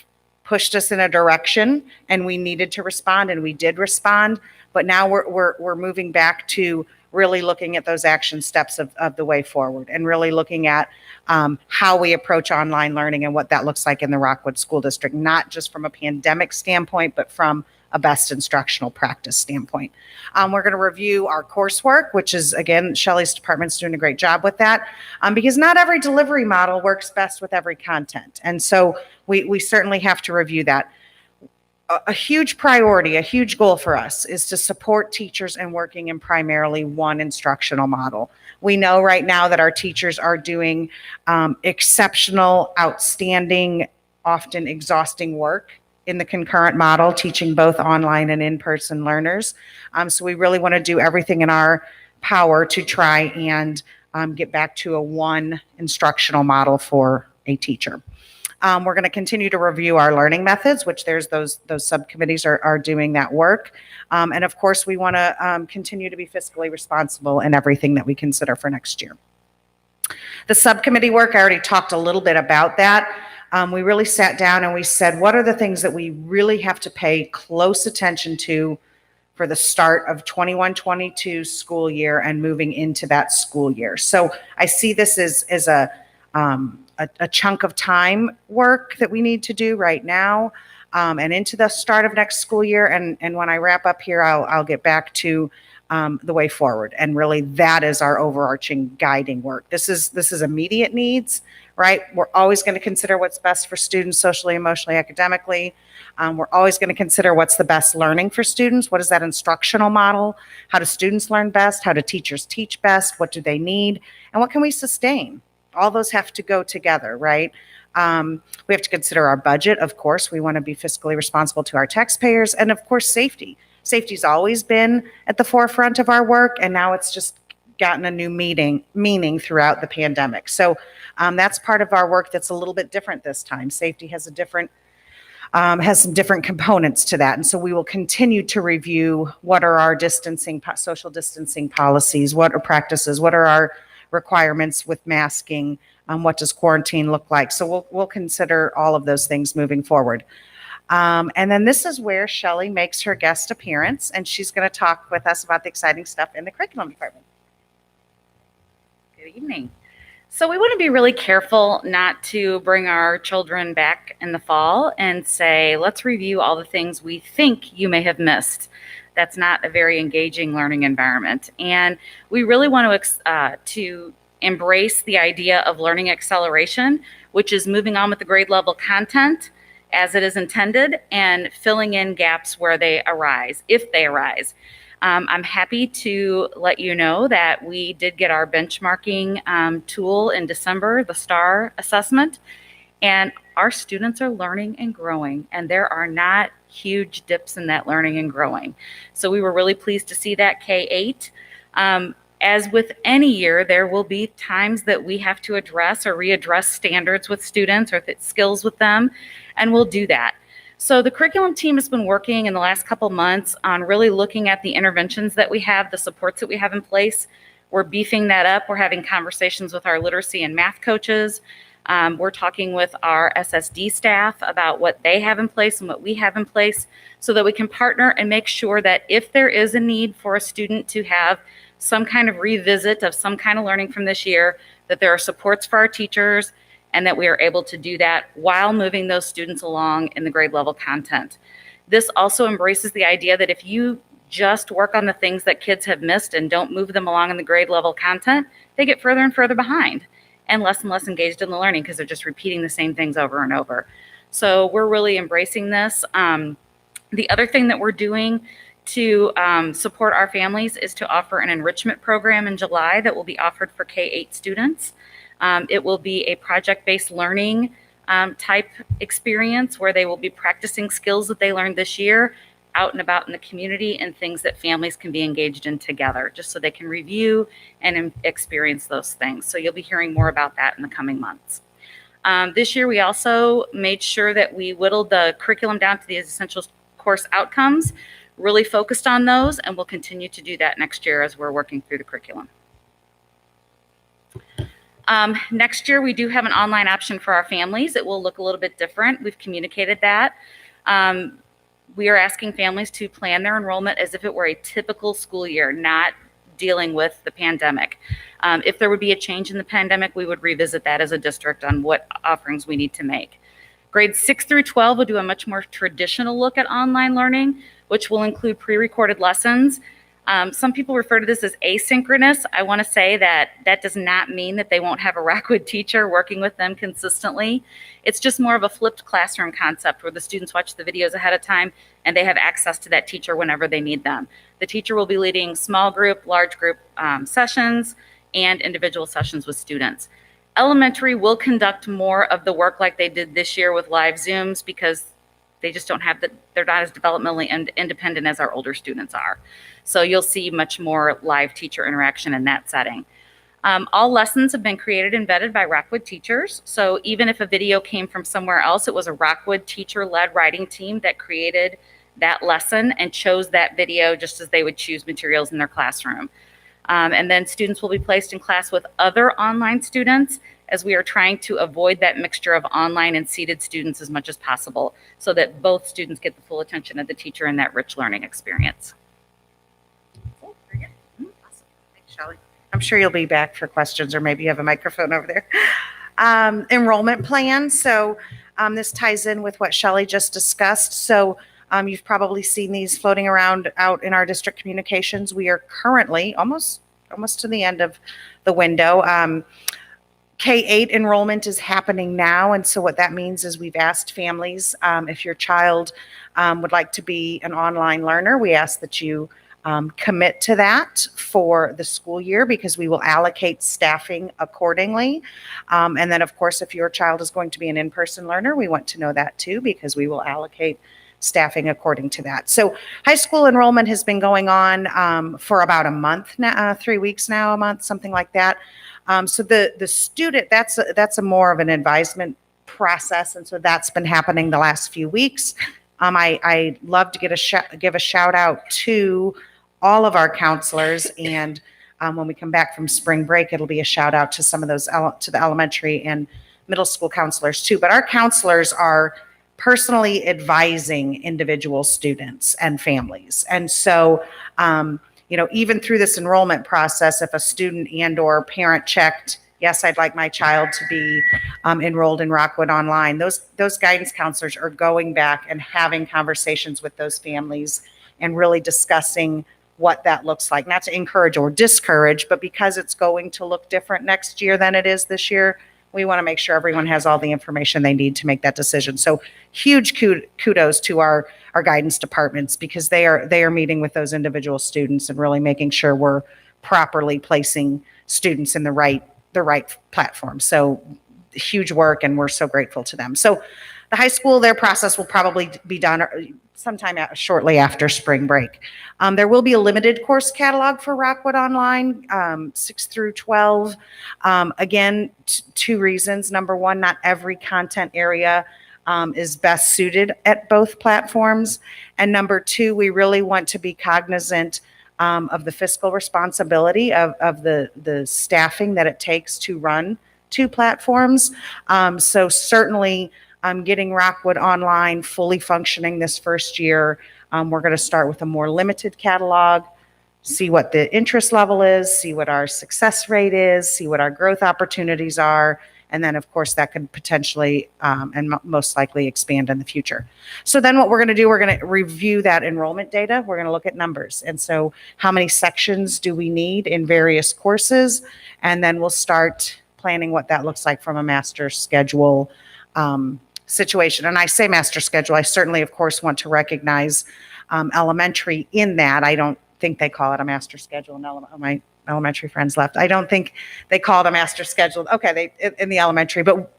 pushed us in a direction, and we needed to respond, and we did respond, but now we're moving back to really looking at those action steps of the way forward, and really looking at how we approach online learning and what that looks like in the Rockwood School District, not just from a pandemic standpoint, but from a best instructional practice standpoint. We're going to review our coursework, which is, again, Shelley's department's doing a great job with that, because not every delivery model works best with every content. And so we certainly have to review that. A huge priority, a huge goal for us is to support teachers in working in primarily one instructional model. We know right now that our teachers are doing exceptional, outstanding, often exhausting work in the concurrent model, teaching both online and in-person learners. So we really want to do everything in our power to try and get back to a one instructional model for a teacher. We're going to continue to review our learning methods, which there's those subcommittees are doing that work. And of course, we want to continue to be fiscally responsible in everything that we consider for next year. The subcommittee work, I already talked a little bit about that. We really sat down and we said, what are the things that we really have to pay close attention to for the start of 21-22 school year and moving into that school year? So I see this as a chunk of time work that we need to do right now and into the start of next school year. And when I wrap up here, I'll get back to the way forward. And really that is our overarching guiding work. This is immediate needs, right? We're always going to consider what's best for students socially, emotionally, academically. We're always going to consider what's the best learning for students. What is that instructional model? How do students learn best? How do teachers teach best? What do they need? And what can we sustain? All those have to go together, right? We have to consider our budget, of course. We want to be fiscally responsible to our taxpayers. And of course, safety. Safety's always been at the forefront of our work, and now it's just gotten a new meaning throughout the pandemic. So that's part of our work that's a little bit different this time. Safety has some different components to that. And so we will continue to review what are our social distancing policies, what are practices, what are our requirements with masking, what does quarantine look like? So we'll consider all of those things moving forward. And then this is where Shelley makes her guest appearance, and she's going to talk with us about the exciting stuff in the curriculum department. Good evening. So we want to be really careful not to bring our children back in the fall and say, let's review all the things we think you may have missed. That's not a very engaging learning environment. And we really want to embrace the idea of learning acceleration, which is moving on with the grade level content as it is intended and filling in gaps where they arise, if they arise. I'm happy to let you know that we did get our benchmarking tool in December, the STAR assessment, and our students are learning and growing, and there are not huge dips in that learning and growing. So we were really pleased to see that K-8. As with any year, there will be times that we have to address or readdress standards with students or skills with them, and we'll do that. So the curriculum team has been working in the last couple months on really looking at the interventions that we have, the supports that we have in place. We're beefing that up. We're having conversations with our literacy and math coaches. We're talking with our SSD staff about what they have in place and what we have in place so that we can partner and make sure that if there is a need for a student to have some kind of revisit of some kind of learning from this year, that there are supports for our teachers and that we are able to do that while moving those students along in the grade level content. This also embraces the idea that if you just work on the things that kids have missed and don't move them along in the grade level content, they get further and further behind and less engaged in the learning because they're just repeating the same things over and over. So we're really embracing this. The other thing that we're doing to support our families is to offer an enrichment program in July that will be offered for K-8 students. It will be a project-based learning type experience where they will be practicing skills that they learned this year out and about in the community and things that families can be engaged in together, just so they can review and experience those things. So you'll be hearing more about that in the coming months. This year, we also made sure that we whittled the curriculum down to the essential course outcomes, really focused on those, and we'll continue to do that next year as we're working through the curriculum. Next year, we do have an online option for our families. It will look a little bit different. We've communicated that. We are asking families to plan their enrollment as if it were a typical school year, not dealing with the pandemic. If there would be a change in the pandemic, we would revisit that as a district on what offerings we need to make. Grades 6 through 12 will do a much more traditional look at online learning, which will include pre-recorded lessons. Some people refer to this as asynchronous. I want to say that that does not mean that they won't have a Rockwood teacher working with them consistently. It's just more of a flipped classroom concept where the students watch the videos ahead of time and they have access to that teacher whenever they need them. The teacher will be leading small group, large group sessions and individual sessions with students. Elementary will conduct more of the work like they did this year with live Zooms because They just don't have they're not as developmentally independent as our older students are. So you'll see much more live teacher interaction in that setting. All lessons have been created and vetted by Rockwood teachers. So even if a video came from somewhere else, it was a Rockwood teacher-led writing team that created that lesson and chose that video just as they would choose materials in their classroom. And then students will be placed in class with other online students, as we are trying to avoid that mixture of online and seated students as much as possible, so that both students get the full attention of the teacher in that rich learning experience. Thanks, Shelley. I'm sure you'll be back for questions, or maybe you have a microphone over there. Enrollment plan. So this ties in with what Shelley just discussed. So you've probably seen these floating around out in our district communications. We are currently almost to the end of the window. K-8 enrollment is happening now, and so what that means is we've asked families, if your child would like to be an online learner, we ask that you commit to that for the school year, because we will allocate staffing accordingly. And then, of course, if your child is going to be an in-person learner, we want to know that too, because we will allocate staffing according to that. So high school enrollment has been going on for about a month now, 3 weeks now, a month, something like that. So the student, that's a more of an advisement process, and so that's been happening the last few weeks. I love to give a shout out to all of our counselors, and when we come back from spring break, it'll be a shout out to some of those to the elementary and middle school counselors too. But our counselors are personally advising individual students and families, and so even through this enrollment process, if a student and or parent checked, yes, I'd like my child to be enrolled in Rockwood Online, those guidance counselors are going back and having conversations with those families and really discussing what that looks like, not to encourage or discourage, but because it's going to look different next year than it is this year, we want to make sure everyone has all the information they need to make that decision. So huge kudos to our guidance departments, because they are meeting with those individual students and really making sure we're properly placing students in the right platform. So huge work, and we're so grateful to them. So the high school, their process will probably be done sometime shortly after spring break. There will be a limited course catalog for Rockwood Online, 6 through 12. Again, two reasons. Number one, not every content area is best suited at both platforms. And number two, we really want to be cognizant of the fiscal responsibility of the staffing that it takes to run two platforms. So certainly getting Rockwood Online fully functioning this first year, we're going to start with a more limited catalog, see what the interest level is, see what our success rate is, see what our growth opportunities are. And then, of course, that could potentially and most likely expand in the future. So then what we're going to do, we're going to review that enrollment data. We're going to look at numbers. And so how many sections do we need in various courses? And then we'll start planning what that looks like from a master schedule situation. And I say master schedule, I certainly, of course, want to recognize elementary in that. I don't think they call it a master schedule. My elementary friends left. I don't think they call it a master schedule. Okay, in the elementary, but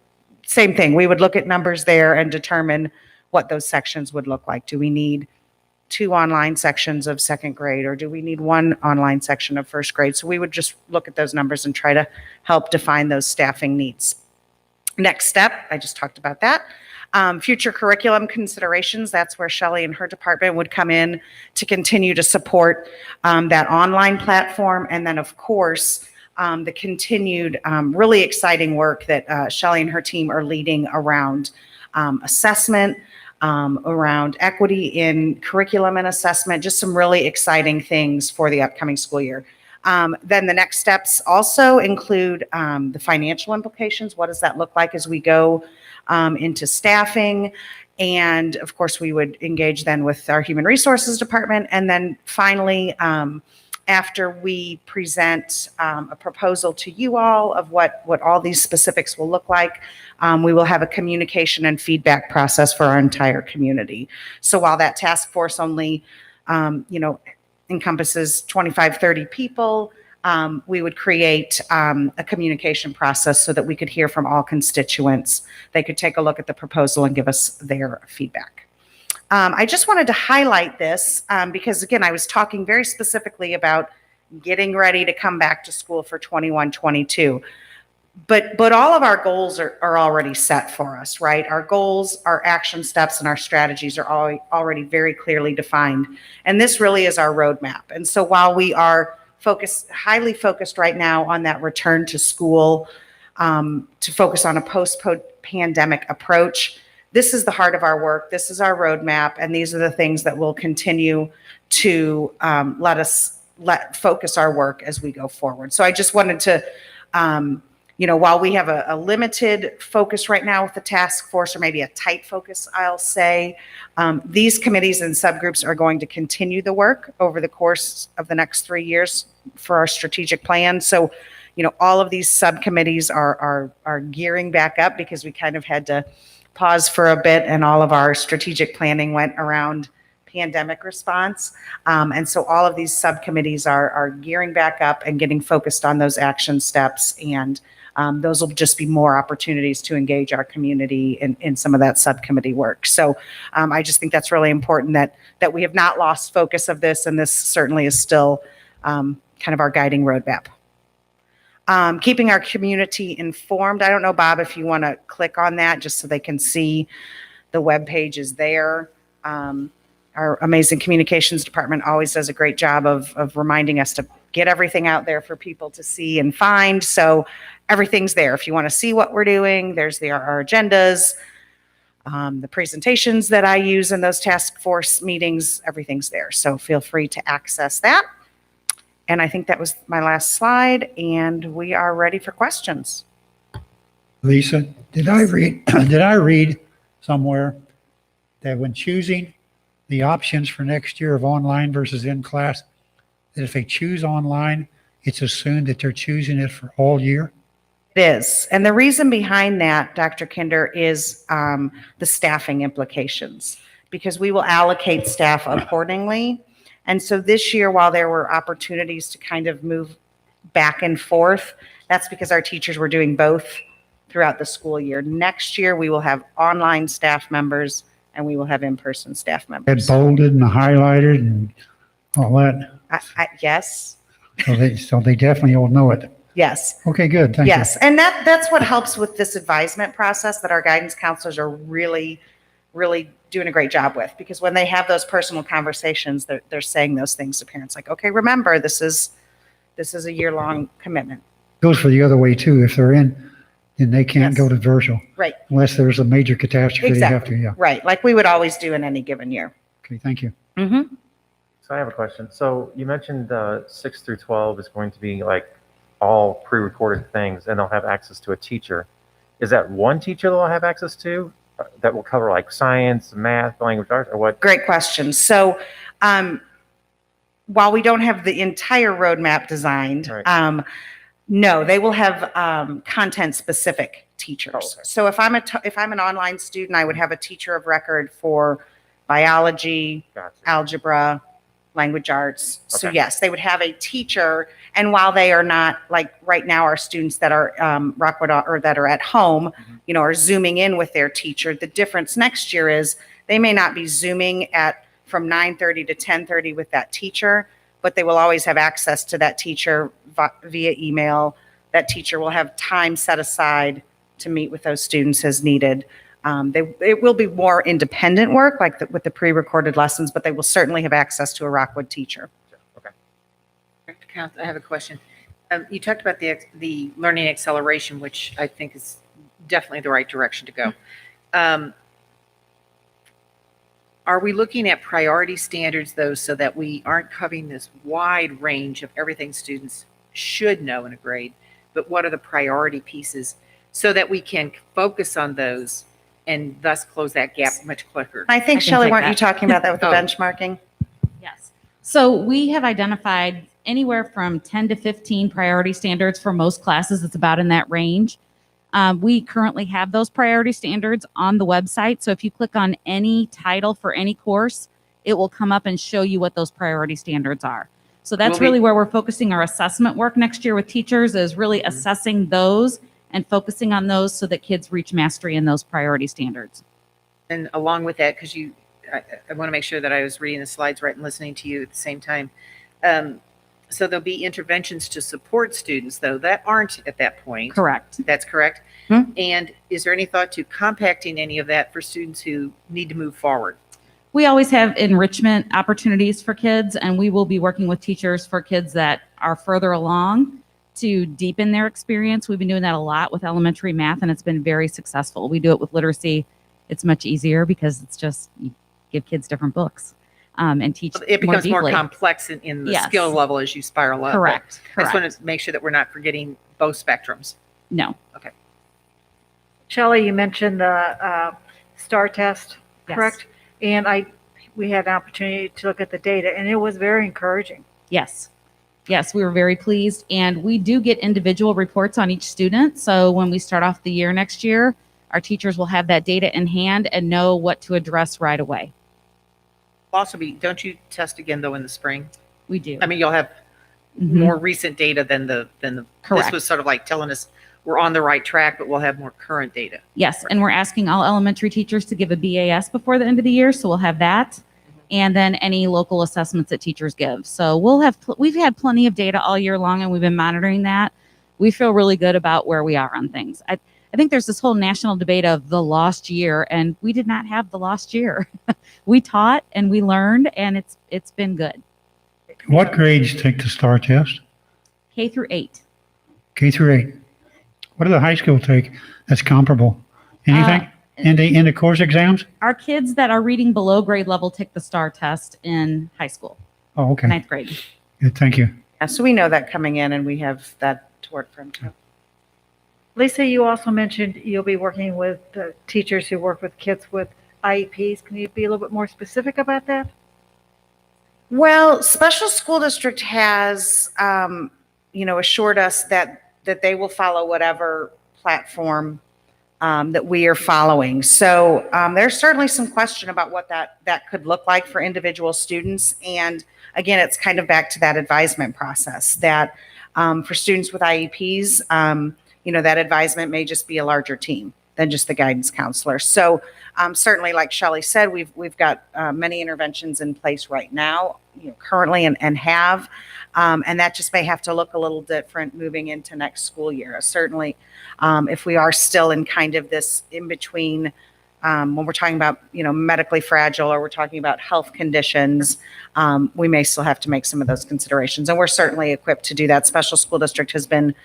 same thing. We would look at numbers there and determine what those sections would look like. Do we need 2 online sections of second grade, or do we need 1 online section of first grade? So we would just look at those numbers and try to help define those staffing needs. Next step, I just talked about that. Future curriculum considerations, that's where Shelley and her department would come in to continue to support that online platform. And then, of course, the continued really exciting work that Shelley and her team are leading around assessment, around equity in curriculum and assessment, just some really exciting things for the upcoming school year. Then the next steps also include the financial implications. What does that look like as we go into staffing? And of course, we would engage then with our human resources department. And then finally, after we present a proposal to you all of what all these specifics will look like, we will have a communication and feedback process for our entire community. So while that task force only, encompasses 25, 30 people, we would create a communication process so that we could hear from all constituents. They could take a look at the proposal and give us their feedback. I just wanted to highlight this because, again, I was talking very specifically about getting ready to come back to school for 21-22. But all of our goals are already set for us, right? Our goals, our action steps, and our strategies are already very clearly defined. And this really is our roadmap. And so while we are highly focused right now on that return to school, to focus on a post-pandemic approach, this is the heart of our work. This is our roadmap. And these are the things that will continue to let focus our work as we go forward. So I just wanted to, while we have a limited focus right now with the task force, or maybe a tight focus, I'll say, these committees and subgroups are going to continue the work over the course of the next 3 years for our strategic plan. So, all of these subcommittees are gearing back up because we kind of had to pause for a bit, and all of our strategic planning went around pandemic response. And so all of these subcommittees are gearing back up and getting focused on those action steps. And those will just be more opportunities to engage our community in some of that subcommittee work. So I just think that's really important that we have not lost focus of this, and this certainly is still kind of our guiding roadmap. Keeping our community informed. I don't know, Bob, if you want to click on that just so they can see the web page is there. Our amazing communications department always does a great job of reminding us to get everything out there for people to see and find. So everything's there. If you want to see what we're doing, there's our agendas, the presentations that I use in those task force meetings, everything's there. So feel free to access that. And I think that was my last slide, and we are ready for questions. Lisa, did I read somewhere that when choosing the options for next year of online versus in class, that if they choose online, it's assumed that they're choosing it for all year? It is. And the reason behind that, Dr. Kinder, is the staffing implications, because we will allocate staff accordingly. And so this year, while there were opportunities to kind of move back and forth, that's because our teachers were doing both throughout the school year. Next year, we will have online staff members and we will have in-person staff members. It bolded and highlighted and all that. Yes. So they definitely all know it. Yes. Okay, good. Thank you. Yes. And that's what helps with this advisement process that our guidance counselors are really, really doing a great job with, because when they have those personal conversations, they're saying those things to parents like, okay, remember, this is a year-long commitment. Goes for the other way too. If they're in, then they can't go to virtual. Right. Unless there's a major catastrophe. Exactly. They have to, yeah. Right. Like we would always do in any given year. Okay, thank you. Mm-hmm. So I have a question. So you mentioned 6 through 12 is going to be like all pre-recorded things, and they'll have access to a teacher. Is that one teacher they'll have access to that will cover like science, math, language arts, or what? Great question. So while we don't have the entire roadmap designed, right. No, they will have content-specific teachers. Okay. So if I'm an online student, I would have a teacher of record for biology, algebra, language arts. Okay. So yes, they would have a teacher. And while they are not, like right now, our students that are Rockwood or that are at home, mm-hmm. Are zooming in with their teacher. The difference next year is they may not be zooming from 9:30 to 10:30 with that teacher, but they will always have access to that teacher via email. That teacher will have time set aside to meet with those students as needed. It will be more independent work, like with the pre-recorded lessons, but they will certainly have access to a Rockwood teacher. Okay. Dr. Count, I have a question. You talked about the learning acceleration, which I think is definitely the right direction to go. Are we looking at priority standards, though, so that we aren't covering this wide range of everything students should know in a grade, but what are the priority pieces so that we can focus on those and thus close that gap much quicker? I think, Shelley, weren't you talking about that with the benchmarking? Yes. So we have identified anywhere from 10 to 15 priority standards for most classes. It's about in that range. We currently have those priority standards on the website. So if you click on any title for any course, it will come up and show you what those priority standards are. So that's really where we're focusing our assessment work next year with teachers, is really assessing those and focusing on those so that kids reach mastery in those priority standards. And along with that, because you I want to make sure that I was reading the slides right and listening to you at the same time. So there'll be interventions to support students, though, that aren't at that point. Correct. That's correct. Hmm. And is there any thought to compacting any of that for students who need to move forward? We always have enrichment opportunities for kids, and we will be working with teachers for kids that are further along to deepen their experience. We've been doing that a lot with elementary math, and it's been very successful. We do it with literacy. It's much easier because it's just you give kids different books and teach It becomes more deeply. complex in the Yes. skill level as you spiral up. Correct. I just want to make sure that we're not forgetting both spectrums. No. Okay. Shelley, you mentioned the STAR test, Yes. correct? And we had an opportunity to look at the data, and it was very encouraging. Yes. Yes, we were very pleased. And we do get individual reports on each student. So when we start off the year next year, our teachers will have that data in hand and know what to address right away. Also, don't you test again though in the spring? We do. I mean, you'll have more recent data than the. Correct. This was sort of like telling us we're on the right track, but we'll have more current data. Yes, and we're asking all elementary teachers to give a BAS before the end of the year, so we'll have that. And then any local assessments that teachers give. So we've had plenty of data all year long, and we've been monitoring that. We feel really good about where we are on things. I think there's this whole national debate of the lost year, and we did not have the lost year. We taught and we learned, and it's been good. What grades take the STAR test? K through 8. K through 8. What do the high school take that's comparable? Anything? In the course exams? Our kids that are reading below grade level take the STAR test in high school, Oh, okay. 9th grade. Good, thank you. Yeah, so we know that coming in and we have that to work from too. Lisa, you also mentioned you'll be working with the teachers who work with kids with IEPs. Can you be a little bit more specific about that? Well, Special School District has, assured us that they will follow whatever platform that we are following. So there's certainly some question about what that could look like for individual students. And again, it's kind of back to that advisement process that for students with IEPs, that advisement may just be a larger team than just the guidance counselor. So certainly, like Shelley said, we've got many interventions in place right now, currently and have, and that just may have to look a little different moving into next school year. Certainly, if we are still in kind of this in between, when we're talking about medically fragile or we're talking about health conditions, we may still have to make some of those considerations, and we're certainly equipped to do that. Special School District has been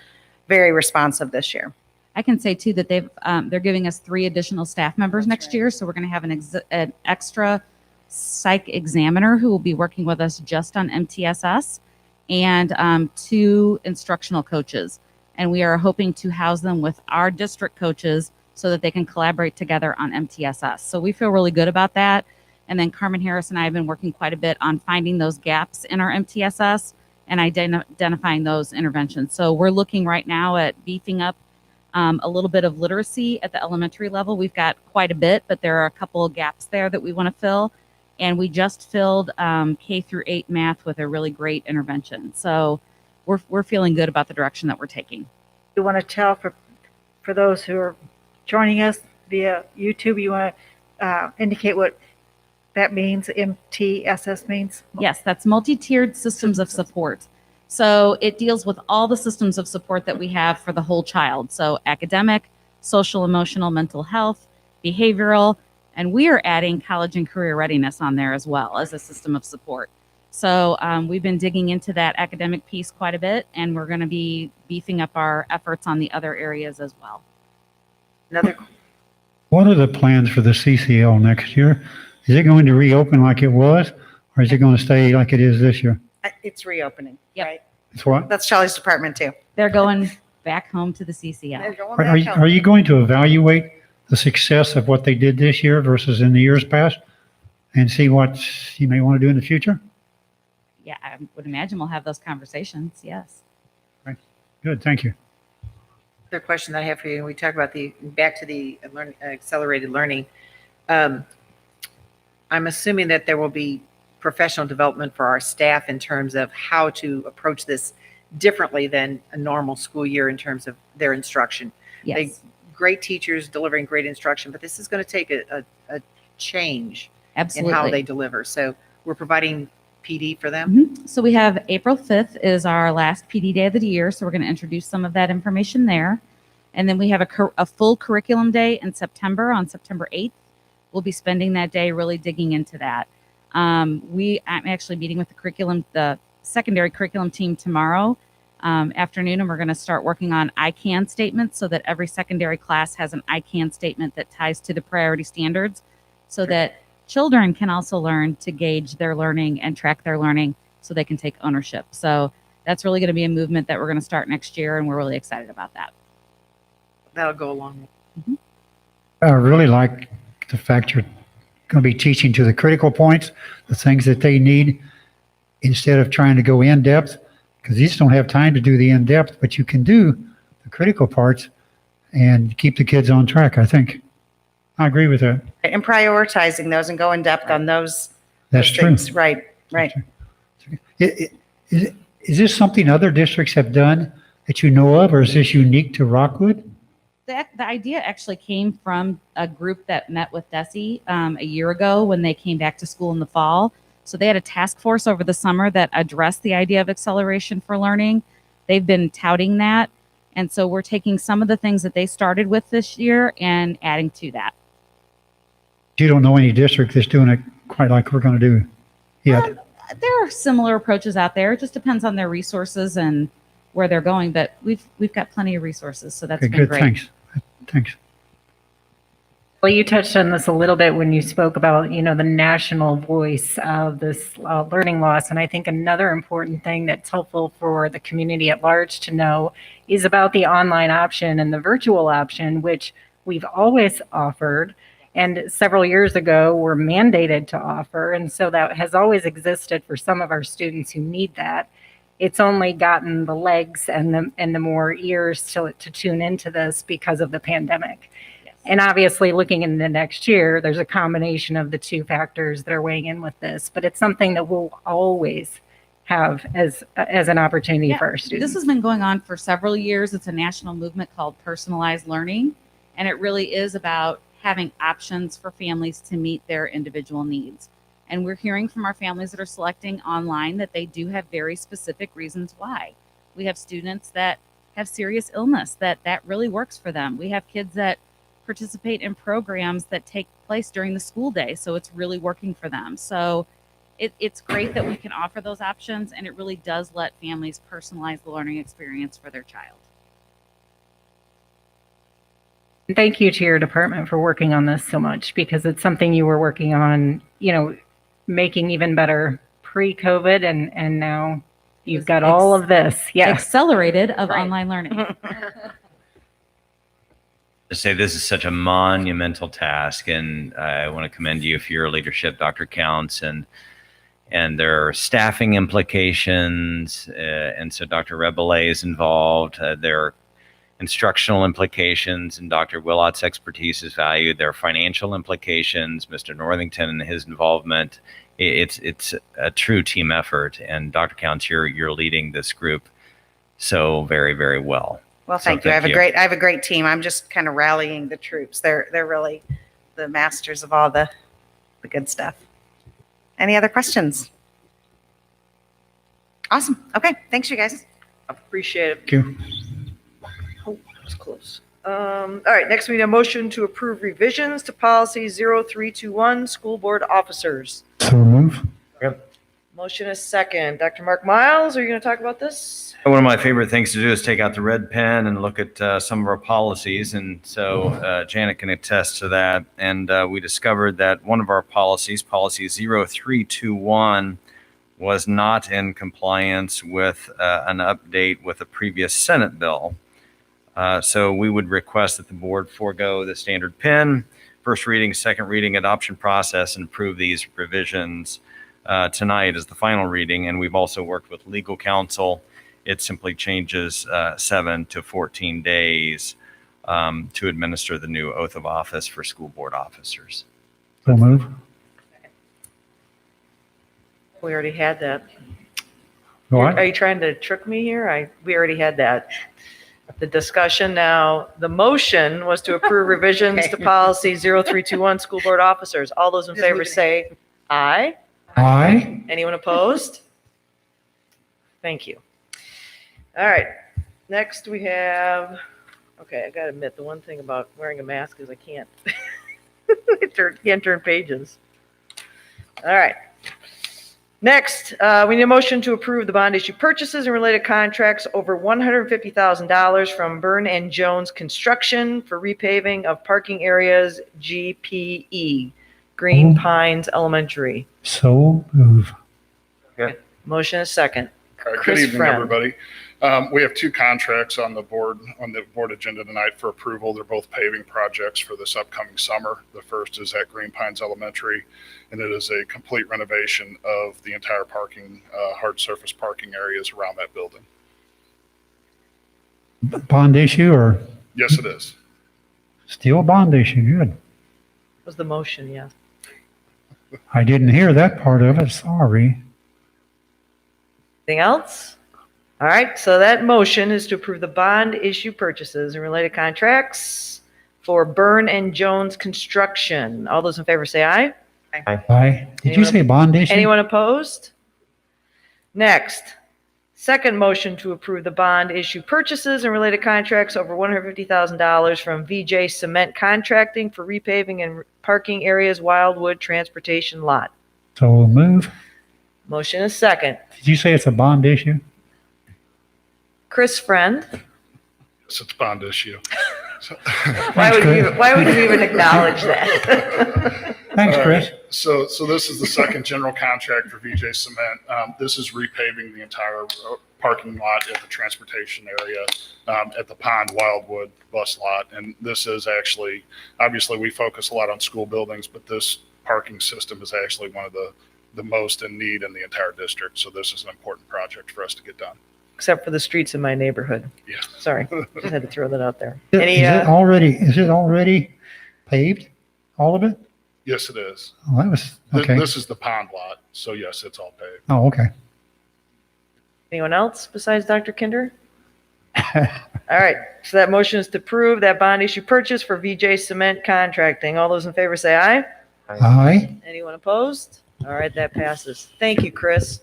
very responsive this year. I can say too that they're giving us 3 additional staff members next year. So we're going to have an extra psych examiner who will be working with us just on MTSS and 2 instructional coaches. And we are hoping to house them with our district coaches so that they can collaborate together on MTSS. So we feel really good about that. And then Carmen Harris and I have been working quite a bit on finding those gaps in our MTSS and identifying those interventions. So we're looking right now at beefing up a little bit of literacy at the elementary level. We've got quite a bit, but there are a couple of gaps there that we want to fill. And we just filled K through 8 math with a really great intervention. So we're feeling good about the direction that we're taking. You want to tell for those who are joining us via YouTube, you want to indicate what that means, MTSS means? Yes, that's multi-tiered systems of support. So it deals with all the systems of support that we have for the whole child. So academic, social, emotional, mental health, behavioral, and we are adding college and career readiness on there as well as a system of support. So we've been digging into that academic piece quite a bit, and we're going to be beefing up our efforts on the other areas as well. What are the plans for the CCL next year? Is it going to reopen like it was, or is it going to stay like it is this year? It's reopening, right? It's what? That's Shelley's department too. They're going back home to the CCL. Are you going to evaluate the success of what they did this year versus in the years past and see what you may want to do in the future? Yeah, I would imagine we'll have those conversations. Yes. Right. Good. Thank you. Other question that I have for you, we talk about back to the accelerated learning. I'm assuming that there will be professional development for our staff in terms of how to approach this differently than a normal school year in terms of their instruction. Yes. Great teachers delivering great instruction, but this is going to take a change Absolutely. and how they deliver. So we're providing PD for them. So we have April 5th is our last PD day of the year. So we're going to introduce some of that information there. And then we have a full curriculum day in September on September 8th. We'll be spending that day really digging into that. I'm actually meeting with the secondary curriculum team tomorrow afternoon, and we're going to start working on I can statements so that every secondary class has an I can statement that ties to the priority standards so that children can also learn to gauge their learning and track their learning so they can take ownership. So that's really going to be a movement that we're going to start next year, and we're really excited about that. That'll go along. I really like the fact you're going to be teaching to the critical points, the things that they need, instead of trying to go in depth, because you just don't have time to do the in depth, but you can do the critical parts and keep the kids on track, I think. I agree with that. And prioritizing those and go in depth on those. That's those true. things. Right. Is this something other districts have done that you know of, or is this unique to Rockwood? The idea actually came from a group that met with DESE a year ago when they came back to school in the fall. So they had a task force over the summer that addressed the idea of acceleration for learning. They've been touting that. And so we're taking some of the things that they started with this year and adding to that. You don't know any district that's doing it quite like we're going to do yet. There are similar approaches out there. It just depends on their resources and where they're going. But we've got plenty of resources, so that's Okay, been good. great. Thanks. Well, you touched on this a little bit when you spoke about, the national voice of this learning loss. And I think another important thing that's helpful for the community at large to know is about the online option and the virtual option, which we've always offered. And several years ago, were mandated to offer. And so that has always existed for some of our students who need that. It's only gotten the legs and the more ears to tune into this because of the pandemic. And obviously, looking into next year, there's a combination of the two factors that are weighing in with this. But it's something that we'll always have as an opportunity for our students. This has been going on for several years. It's a national movement called personalized learning. And it really is about having options for families to meet their individual needs. And we're hearing from our families that are selecting online that they do have very specific reasons why. We have students that have serious illness that really works for them. We have kids that participate in programs that take place during the school day, so it's really working for them. So it's great that we can offer those options, and it really does let families personalize the learning experience for their child. Thank you to your department for working on this so much, because it's something you were working on, making even better pre-COVID, and now you've got all of this. Accelerated of online learning. To say this is such a monumental task, and I want to commend you for your leadership, Dr. Counts, and there are staffing implications, and so Dr. Rebele is involved. There are instructional implications, and Dr. Willott's expertise is valued. There are financial implications, Mr. Northington and his involvement. It's a true team effort, and Dr. Counts, you're leading this group so very, very well. Well, thank you. I have a great team. I'm just kind of rallying the troops. They're really the masters of all the good stuff. Any other questions? Awesome. Okay. Thanks, you guys. Appreciate it. Thank you. Oh, that was close. All right, next we need a motion to approve revisions to policy 0321, school board officers. So move. Motion is second. Dr. Mark Miles, are you going to talk about this? One of my favorite things to do is take out the red pen and look at some of our policies. And so Janet can attest to that. And we discovered that one of our policies, policy 0321, was not in compliance with an update with a previous Senate bill. So we would request that the board forego the standard pen, first reading, second reading, adoption process, and approve these revisions tonight as the final reading. And we've also worked with legal counsel. It simply changes 7 to 14 days to administer the new oath of office for school board officers. So move. We already had that. What? Are you trying to trick me here? We already had that. the discussion now. The motion was to approve revisions to policy 0321, school board officers. All those in favor say aye. Aye. Anyone opposed? Thank you. All right, next we have, okay, I gotta admit, the one thing about wearing a mask is I can't, can't turn pages. All right. Next, we need a motion to approve the bond issue purchases and related contracts over $150,000 from Byrne and Jones Construction for repaving of parking areas GPE, Green Pines Elementary. So move. Motion is second. Good Chris evening, Friend. everybody. We have two contracts on the board agenda tonight for approval. They're both paving projects for this upcoming summer. The first is at Green Pines Elementary, and it is a complete renovation of the entire parking, hard surface parking areas around that building. Bond issue or Yes, it is. still a bond issue? Good. Was the motion, yeah. I didn't hear that part of it. Sorry. Anything else? All right, so that motion is to approve the bond issue purchases and related contracts for Byrne and Jones Construction. All those in favor say aye. Aye. Did you say bond issue? Anyone opposed? Next, second motion to approve the bond issue purchases and related contracts over $150,000 from VJ Cement Contracting for repaving and parking areas Wildwood Transportation Lot. So move. Motion is second. Did you say it's a bond issue? Chris Friend. Yes, it's a bond issue. Why would you even acknowledge that? Thanks, Chris. So this is the second general contract for VJ Cement. This is repaving the entire parking lot at the transportation area, at the Pond Wildwood bus lot. And this is actually, obviously we focus a lot on school buildings, but this parking system is actually one of the most in need in the entire district. So this is an important project for us to get done. Except for the streets in my neighborhood. Yeah. Sorry, just had to throw that out there. Is Any, it already paved? All of it? Yes, it is. Oh, that was, okay. This is the pond lot. So yes, it's all paved. Oh, okay. anyone else besides Dr. Kinder? All right, so that motion is to approve that bond issue purchase for VJ Cement Contracting. All those in favor say aye. Aye. Anyone opposed? All right, that passes. Thank you, Chris.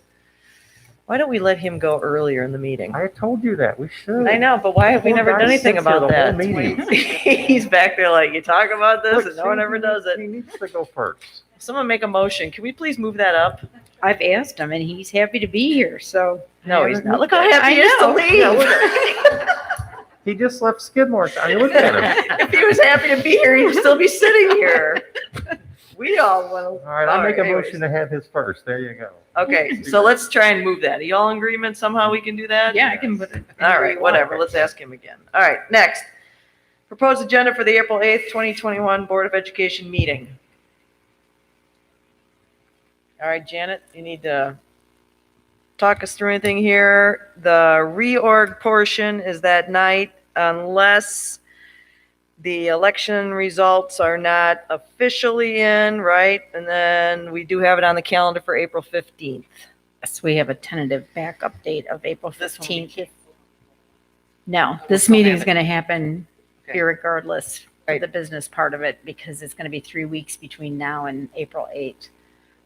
Why don't we let him go earlier in the meeting? I told you that. We should. I know, but why have we Poor never guy done anything sits here about the whole that? meeting. He's back there like, you talk about this Look, and no one ever does it. He needs to go first. Someone make a motion. Can we please move that up? I've asked him and he's happy to be here, so. No, he's not. Look how happy he is to leave. Yeah, look at- He just left Skidmore. I mean, look at him. If he was happy to be here, he'd still be sitting here. We all want to. All right, I'll make a motion to have his first. There you go. Okay, so let's try and move that. Are you all in agreement somehow we can do that? Yeah, I can put it. All right, whatever. Let's ask him again. All right, next. Proposed agenda for the April 8th, 2021 Board of Education meeting. All right, Janet, you need to talk us through anything here. The reorg portion is that night unless the election results are not officially in, right? And then we do have it on the calendar for April 15th. Yes, we have a tentative backup date of April This one we 15th. No, this meeting is going to happen irregardless for the business part of it because it's going to be 3 weeks between now and April 8th,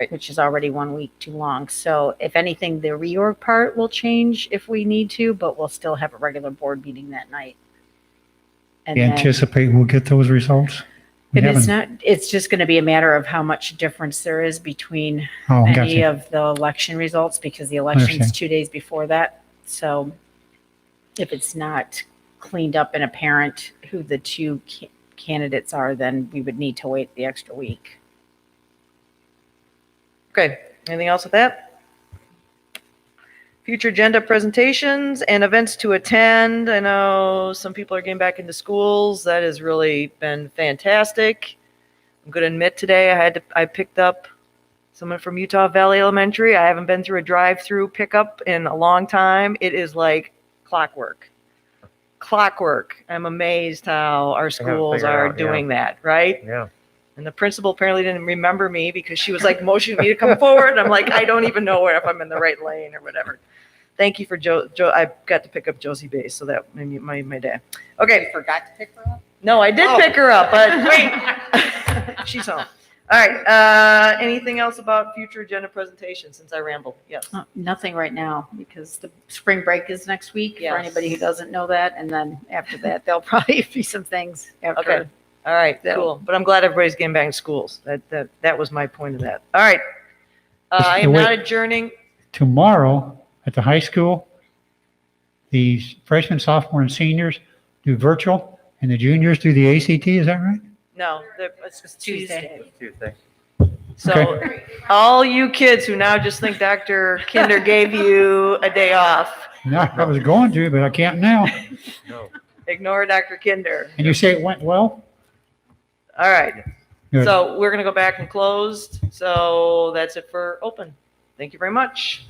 which is already 1 week too long. So if anything, the reorg part will change if we need to, but we'll still have a regular board meeting that night. And You then- anticipate we'll get those results? We And it's haven't- not, it's just going to be a matter of how much difference there is between Oh, any gotcha. of the election results because the election's Understand. 2 days before that. So if it's not cleaned up and apparent who the two candidates are, then we would need to wait the extra week. Okay, anything else with that? Future agenda presentations and events to attend. I know some people are getting back into schools. That has really been fantastic. I'm going to admit today I picked up someone from Utah Valley Elementary. I haven't been through a drive-through pickup in a long time. It is like clockwork. Clockwork. I'm amazed how our schools figure it are out, yeah. doing that, right? Yeah. And the principal apparently didn't remember me because she was like motioning me to come forward. And I'm like, I don't even know if I'm in the right lane or whatever. Thank you for Joe. I got to pick up Josie Bass, so that made my day. Okay. Forgot to pick her up? No, I did pick her up, but wait, she's home. All right. Anything else about future agenda presentations since I rambled? Yes. Nothing right now because the spring break is next week Yes. for anybody who doesn't know that. And then after that, there'll probably be some things after. Okay. All right. Cool. But I'm glad everybody's getting back to schools. That was my point of that. All right. I am not adjourning. Tomorrow at the high school, the freshmen, sophomore, and seniors do virtual, and the juniors do the ACT. Is that right? No, it's just Tuesday. Tuesday. So Okay. all you kids who now just think Dr. Kinder gave you a day off, No, I was going to, but I can't now. No. ignore Dr. Kinder. And you say it went well? All right. Good. So we're going to go back and closed. So that's it for open. Thank you very much.